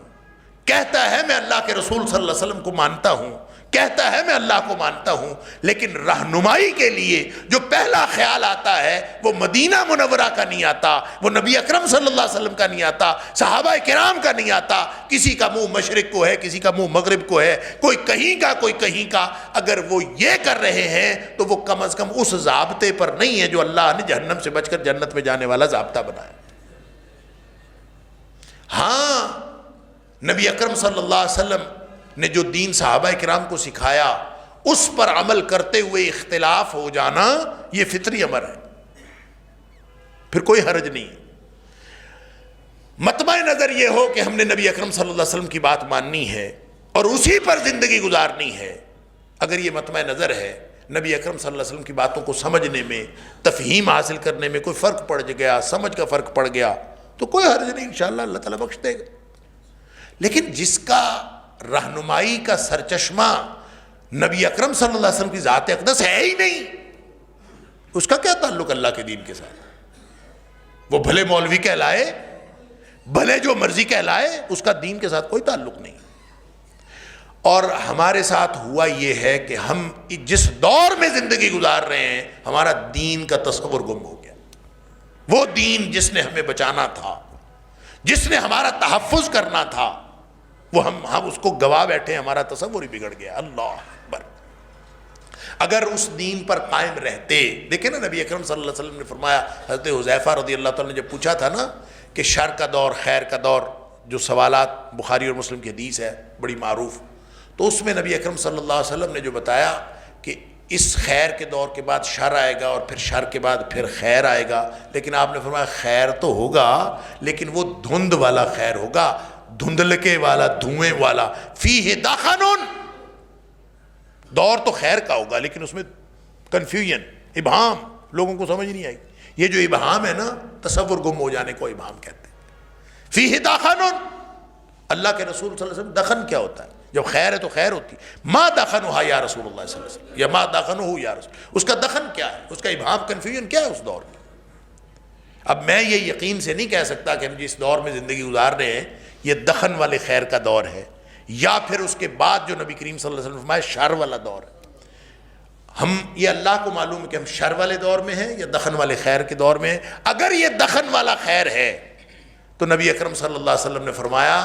کہتا ہے میں اللہ کے رسول صلی اللہ علیہ وسلم کو مانتا ہوں، کہتا ہے میں اللہ کو مانتا ہوں، لیکن رہنمائی کے لیے جو پہلا خیال آتا ہے وہ مدینہ منورہ کا نہیں آتا، وہ نبی اکرم صلی اللہ علیہ وسلم کا نہیں آتا، صحابہ کرام کا نہیں آتا، کسی کا منہ مشرق کو ہے، کسی کا منہ مغرب کو ہے، کوئی کہیں کا کوئی کہیں کا۔ اگر وہ یہ کر رہے ہیں تو وہ کم از کم اس ضابطے پر نہیں ہے جو اللہ نے جہنم سے بچ کر جنت میں جانے والا ضابطہ بنایا۔ ہاں، نبی اکرم صلی اللہ علیہ وسلم نے جو دین صحابہ کرام کو سکھایا اس پر عمل کرتے ہوئے اختلاف ہو جانا یہ فطری امر ہے، پھر کوئی حرج نہیں ہے۔ مطمع نظر یہ ہو کہ ہم نے نبی اکرم صلی اللہ علیہ وسلم کی بات ماننی ہے اور اسی پر زندگی گزارنی ہے۔ اگر یہ مطمع نظر ہے، نبی اکرم صلی اللہ علیہ وسلم کی باتوں کو سمجھنے میں، تفہیم حاصل کرنے میں کوئی فرق پڑ گیا، سمجھ کا فرق پڑ گیا تو کوئی حرج نہیں، انشاءاللہ اللہ تعالیٰ بخش دے گا۔ لیکن جس کا رہنمائی کا سرچشمہ نبی اکرم صلی اللہ علیہ وسلم کی ذات اقدس ہے ہی نہیں، اس کا کیا تعلق اللہ کے دین کے ساتھ؟ وہ بھلے مولوی کہلائے، بھلے جو مرضی کہلائے، اس کا دین کے ساتھ کوئی تعلق نہیں۔ اور ہمارے ساتھ ہوا یہ ہے کہ ہم جس دور میں زندگی گزار رہے ہیں ہمارا دین کا تصور گم ہو گیا۔ وہ دین جس نے ہمیں بچانا تھا، جس نے ہمارا تحفظ کرنا تھا، وہ ہم اس کو گوا بیٹھے، ہمارا تصور ہی بگڑ گیا۔ اللہ اکبر۔ اگر اس دین پر قائم رہتے، دیکھیں نا نبی اکرم صلی اللہ علیہ وسلم نے فرمایا، حضرت حذیفہ رضی اللہ تعالیٰ نے جب پوچھا تھا نا کہ شر کا دور خیر کا دور، جو سوالات بخاری اور مسلم کی حدیث ہے بڑی معروف، تو اس میں نبی اکرم صلی اللہ علیہ وسلم نے جو بتایا کہ اس خیر کے دور کے بعد شر آئے گا اور پھر شر کے بعد پھر خیر آئے گا، لیکن آپ نے فرمایا خیر تو ہوگا لیکن وہ دھند والا خیر ہوگا، دھندلکے والا، دھوئیں والا، فیہ دخن۔ دور تو خیر کا ہوگا لیکن اس میں کنفیوژن، ابہام، لوگوں کو سمجھ نہیں آئی۔ یہ جو ابہام ہے نا، تصور گم ہو جانے کو ابہام کہتے ہیں۔ فیہ دخن، اللہ کے رسول صلی اللہ علیہ وسلم، دخن کیا ہوتا ہے؟ جب خیر ہے تو خیر ہوتی ہے۔ ما دخنہا یا رسول اللہ صلی اللہ علیہ وسلم، یا ما دخنہو یا رسول، اس کا دخن کیا ہے، اس کا ابہام، کنفیوژن کیا ہے اس دور میں؟ اب میں یہ یقین سے نہیں کہہ سکتا کہ ہم جس دور میں زندگی گزار رہے ہیں یہ دخن والے خیر کا دور ہے، یا پھر اس کے بعد جو نبی کریم صلی اللہ علیہ وسلم نے فرمایا شر والا دور ہے۔ ہم یہ اللہ کو معلوم ہے کہ ہم شر والے دور میں ہیں یا دخن والے خیر کے دور میں ہیں۔ اگر یہ دخن والا خیر ہے تو نبی اکرم صلی اللہ علیہ وسلم نے فرمایا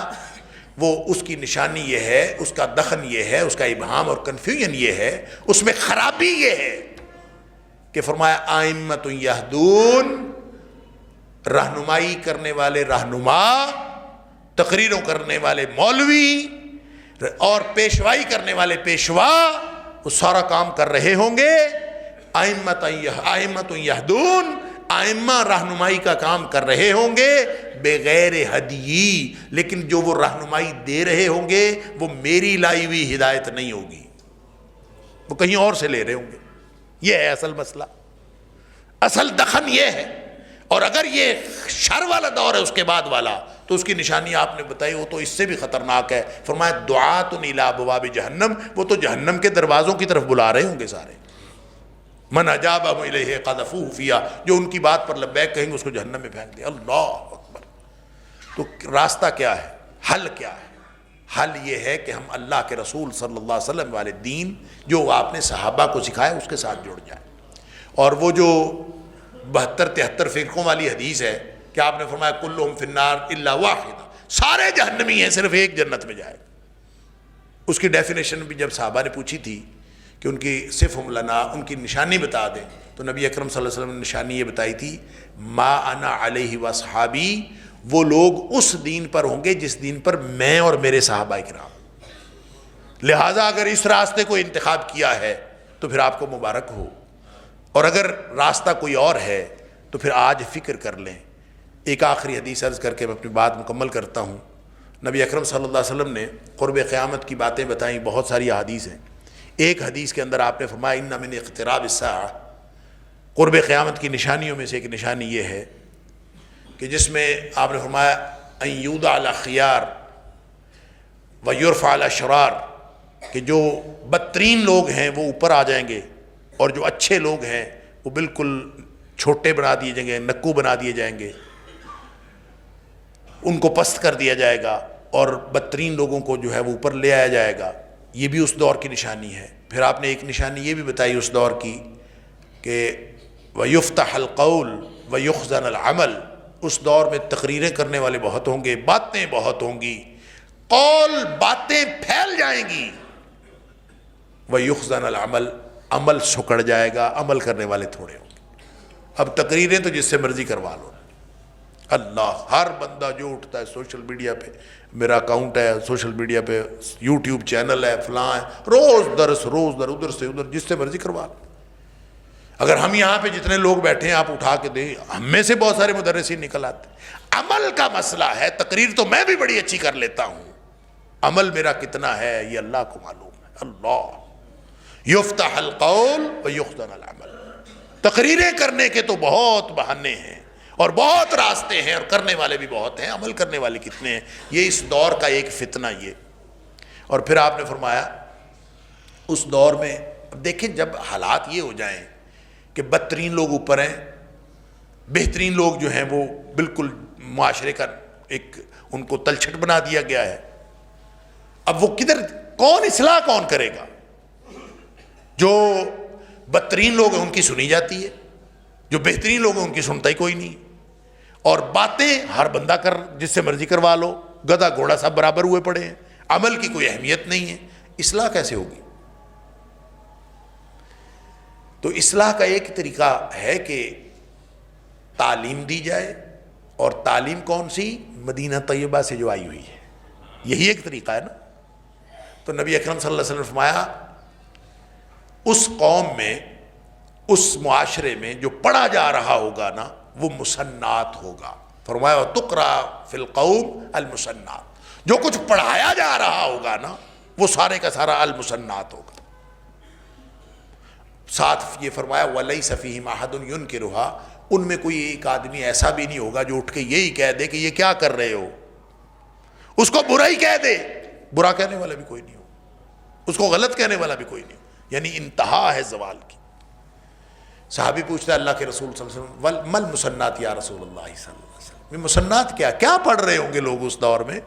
وہ اس کی نشانی یہ ہے، اس کا دخن یہ ہے، اس کا ابہام اور کنفیوژن یہ ہے، اس میں خرابی یہ ہے کہ فرمایا ائمۃ یہدون رہنمائی کرنے والے رہنما، تقریروں کرنے والے مولوی اور پیشوائی کرنے والے پیشوا، وہ سارا کام کر رہے ہوں گے. ائمۃ یہدون، ائمہ رہنمائی کا کام کر رہے ہوں گے بغیر ہدی، لیکن جو وہ رہنمائی دے رہے ہوں گے وہ میری لائی ہوئی ہدایت نہیں ہوگی، وہ کہیں اور سے لے رہے ہوں گے. یہ ہے اصل مسئلہ، اصل دخن یہ ہے. اور اگر یہ شر والا دور ہے اس کے بعد والا، تو اس کی نشانی آپ نے بتائی، وہ تو اس سے بھی خطرناک ہے. فرمایا دعات الی ابواب جہنم، وہ تو جہنم کے دروازوں کی طرف بلا رہے ہوں گے سارے. من اجابہم الیہ قذفوہ فیہا، جو ان کی بات پر لبیک کہیں گے اس کو جہنم میں پھینک دیا. اللہ اکبر. تو راستہ کیا ہے؟ حل کیا ہے؟ حل یہ ہے کہ ہم اللہ کے رسول صلی اللہ علیہ وسلم والے دین جو آپ نے صحابہ کو سکھایا اس کے ساتھ جڑ جائیں. اور وہ جو 72-73 فرقوں والی حدیث ہے کہ آپ نے فرمایا کلہم فی النار الا واحدہ، سارے جہنمی ہیں صرف ایک جنت میں جائے. اس کی ڈیفینیشن بھی جب صحابہ نے پوچھی تھی کہ ان کی صفہم لنا، ان کی نشانی بتا دیں، تو نبی اکرم صلی اللہ علیہ وسلم نے نشانی یہ بتائی تھی ما انا علیہ واصحابی، وہ لوگ اس دین پر ہوں گے جس دین پر میں اور میرے صحابہ کرام. لہٰذا اگر اس راستے کو انتخاب کیا ہے تو پھر آپ کو مبارک ہو، اور اگر راستہ کوئی اور ہے تو پھر آج فکر کر لیں. ایک آخری حدیث عرض کر کے میں اپنی بات مکمل کرتا ہوں. نبی اکرم صلی اللہ علیہ وسلم نے قرب قیامت کی باتیں بتائیں، بہت ساری احادیث ہیں. ایک حدیث کے اندر آپ نے فرمایا ان من اقتراب الساعہ، قرب قیامت کی نشانیوں میں سے ایک نشانی یہ ہے کہ جس میں آپ نے فرمایا ان یوضع علی خیار ویرفع علی اشرار، کہ جو بدترین لوگ ہیں وہ اوپر آ جائیں گے اور جو اچھے لوگ ہیں وہ بالکل چھوٹے بنا دیے جائیں گے، نکو بنا دیے جائیں گے، ان کو پست کر دیا جائے گا، اور بدترین لوگوں کو جو ہے وہ اوپر لے آیا جائے گا. یہ بھی اس دور کی نشانی ہے. پھر آپ نے ایک نشانی یہ بھی بتائی اس دور کی کہ وَيُفْتَحَ الْقَوْلُ وَيُخْزَنَ الْعَمَلُ، اس دور میں تقریریں کرنے والے بہت ہوں گے، باتیں بہت ہوں گی، قول باتیں پھیل جائیں گی. وَيُخْزَنَ الْعَمَلُ، عمل سکڑ جائے گا، عمل کرنے والے تھوڑے ہوں گے. اب تقریریں تو جس سے مرضی کروا لو. اللہ، ہر بندہ جو اٹھتا ہے سوشل میڈیا پہ، میرا اکاؤنٹ ہے سوشل میڈیا پہ، یوٹیوب چینل ہے، فلاں ہے، روز درس ادھر سے ادھر، جس سے مرضی کروا لو. اگر ہم یہاں پہ جتنے لوگ بیٹھے ہیں آپ اٹھا کے دیں، ہم میں سے بہت سارے مدرسین نکل آتے. عمل کا مسئلہ ہے. تقریر تو میں بھی بڑی اچھی کر لیتا ہوں، عمل میرا کتنا ہے یہ اللہ کو معلوم ہے. اللہ یفتح القول ویخزن العمل. تقریریں کرنے کے تو بہت بہانے ہیں اور بہت راستے ہیں، اور کرنے والے بھی بہت ہیں، عمل کرنے والے کتنے ہیں. یہ اس دور کا ایک فتنہ یہ. اور پھر آپ نے فرمایا اس دور میں اب دیکھیں جب حالات یہ ہو جائیں کہ بدترین لوگ اوپر ہیں، بہترین لوگ جو ہیں وہ بالکل معاشرے کا ایک ان کو تلچھٹ بنا دیا گیا ہے، اب وہ کدھر، کون اصلاح کون کرے گا؟ جو بدترین لوگ ہیں ان کی سنی جاتی ہے، جو بہترین لوگ ہیں ان کی سنتا ہی کوئی نہیں، اور باتیں ہر بندہ کر جس سے مرضی کروا لو، گدھا گھوڑا سب برابر ہوئے پڑے ہیں، عمل کی کوئی اہمیت نہیں ہے. اصلاح کیسے ہوگی؟ تو اصلاح کا ایک طریقہ ہے کہ تعلیم دی جائے، اور تعلیم کون سی؟ مدینہ طیبہ سے جو آئی ہوئی ہے، یہی ایک طریقہ ہے نا. تو نبی اکرم صلی اللہ علیہ وسلم نے فرمایا اس قوم میں، اس معاشرے میں جو پڑھا جا رہا ہوگا نا وہ مسنات ہوگا. فرمایا تقرا فی القوم المسنات، جو کچھ پڑھایا جا رہا ہوگا نا وہ سارے کا سارا المسنات ہوگا. ساتھ یہ فرمایا وَلَيْسَ فِيهِمْ أَحَدٌ يُنْكِرُهَا، ان میں کوئی ایک آدمی ایسا بھی نہیں ہوگا جو اٹھ کے یہی کہہ دے کہ یہ کیا کر رہے ہو، اس کو برا ہی کہہ دے، برا کہنے والا بھی کوئی نہیں ہو، اس کو غلط کہنے والا بھی کوئی نہیں ہو. یعنی انتہا ہے زوال کی. صحابی پوچھتا ہے اللہ کے رسول صلی اللہ علیہ وسلم مل مسنات یا رسول اللہ صلی اللہ علیہ وسلم، مسنات کیا پڑھ رہے ہوں گے لوگ اس دور میں؟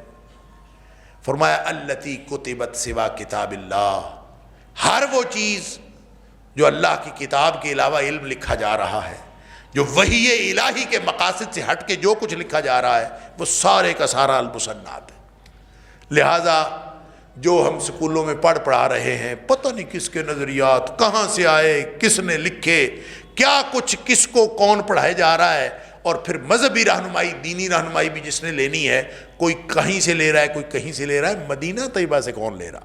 فرمایا التی کتبت سوا کتاب اللہ، ہر وہ چیز جو اللہ کی کتاب کے علاوہ علم لکھا جا رہا ہے، جو وحی الہی کے مقاصد سے ہٹ کے جو کچھ لکھا جا رہا ہے وہ سارے کا سارا المسنات ہے. لہٰذا جو ہم سکولوں میں پڑھا رہے ہیں، پتہ نہیں کس کے نظریات کہاں سے آئے، کس نے لکھے، کیا کچھ کس کو کون پڑھائے جا رہا ہے، اور پھر مذہبی رہنمائی، دینی رہنمائی بھی جس نے لینی ہے، کوئی کہیں سے لے رہا ہے، کوئی کہیں سے لے رہا ہے، مدینہ طیبہ سے کون لے رہا؟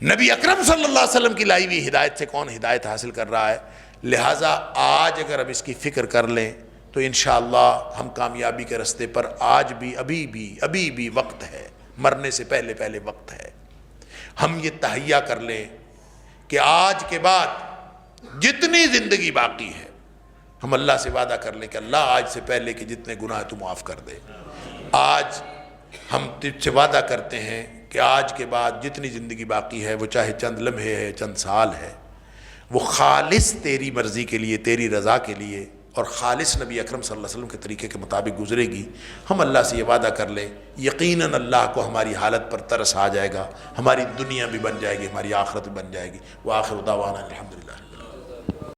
نبی اکرم صلی اللہ علیہ وسلم کی لائی ہوئی ہدایت سے کون ہدایت حاصل کر رہا ہے؟ لہٰذا آج اگر ہم اس کی فکر کر لیں تو انشاءاللہ ہم کامیابی کے رستے پر آج بھی ابھی بھی وقت ہے، مرنے سے پہلے وقت ہے۔ ہم یہ تہیہ کر لیں کہ آج کے بعد جتنی زندگی باقی ہے، ہم اللہ سے وعدہ کر لیں کہ اللہ آج سے پہلے کہ جتنے گناہ تو معاف کر دے۔ آج ہم تجھ سے وعدہ کرتے ہیں کہ آج کے بعد جتنی زندگی باقی ہے، وہ چاہے چند لمحے ہے، چند سال ہے، وہ خالص تیری مرضی کے لیے، تیری رضا کے لیے اور خالص نبی اکرم صلی اللہ علیہ وسلم کے طریقے کے مطابق گزرے گی۔ ہم اللہ سے یہ وعدہ کر لیں، یقیناً اللہ کو ہماری حالت پر ترس آ جائے گا، ہماری دنیا بھی بن جائے گی، ہماری آخرت بھی بن جائے گی۔ وآخر دعوانا الحمدللہ۔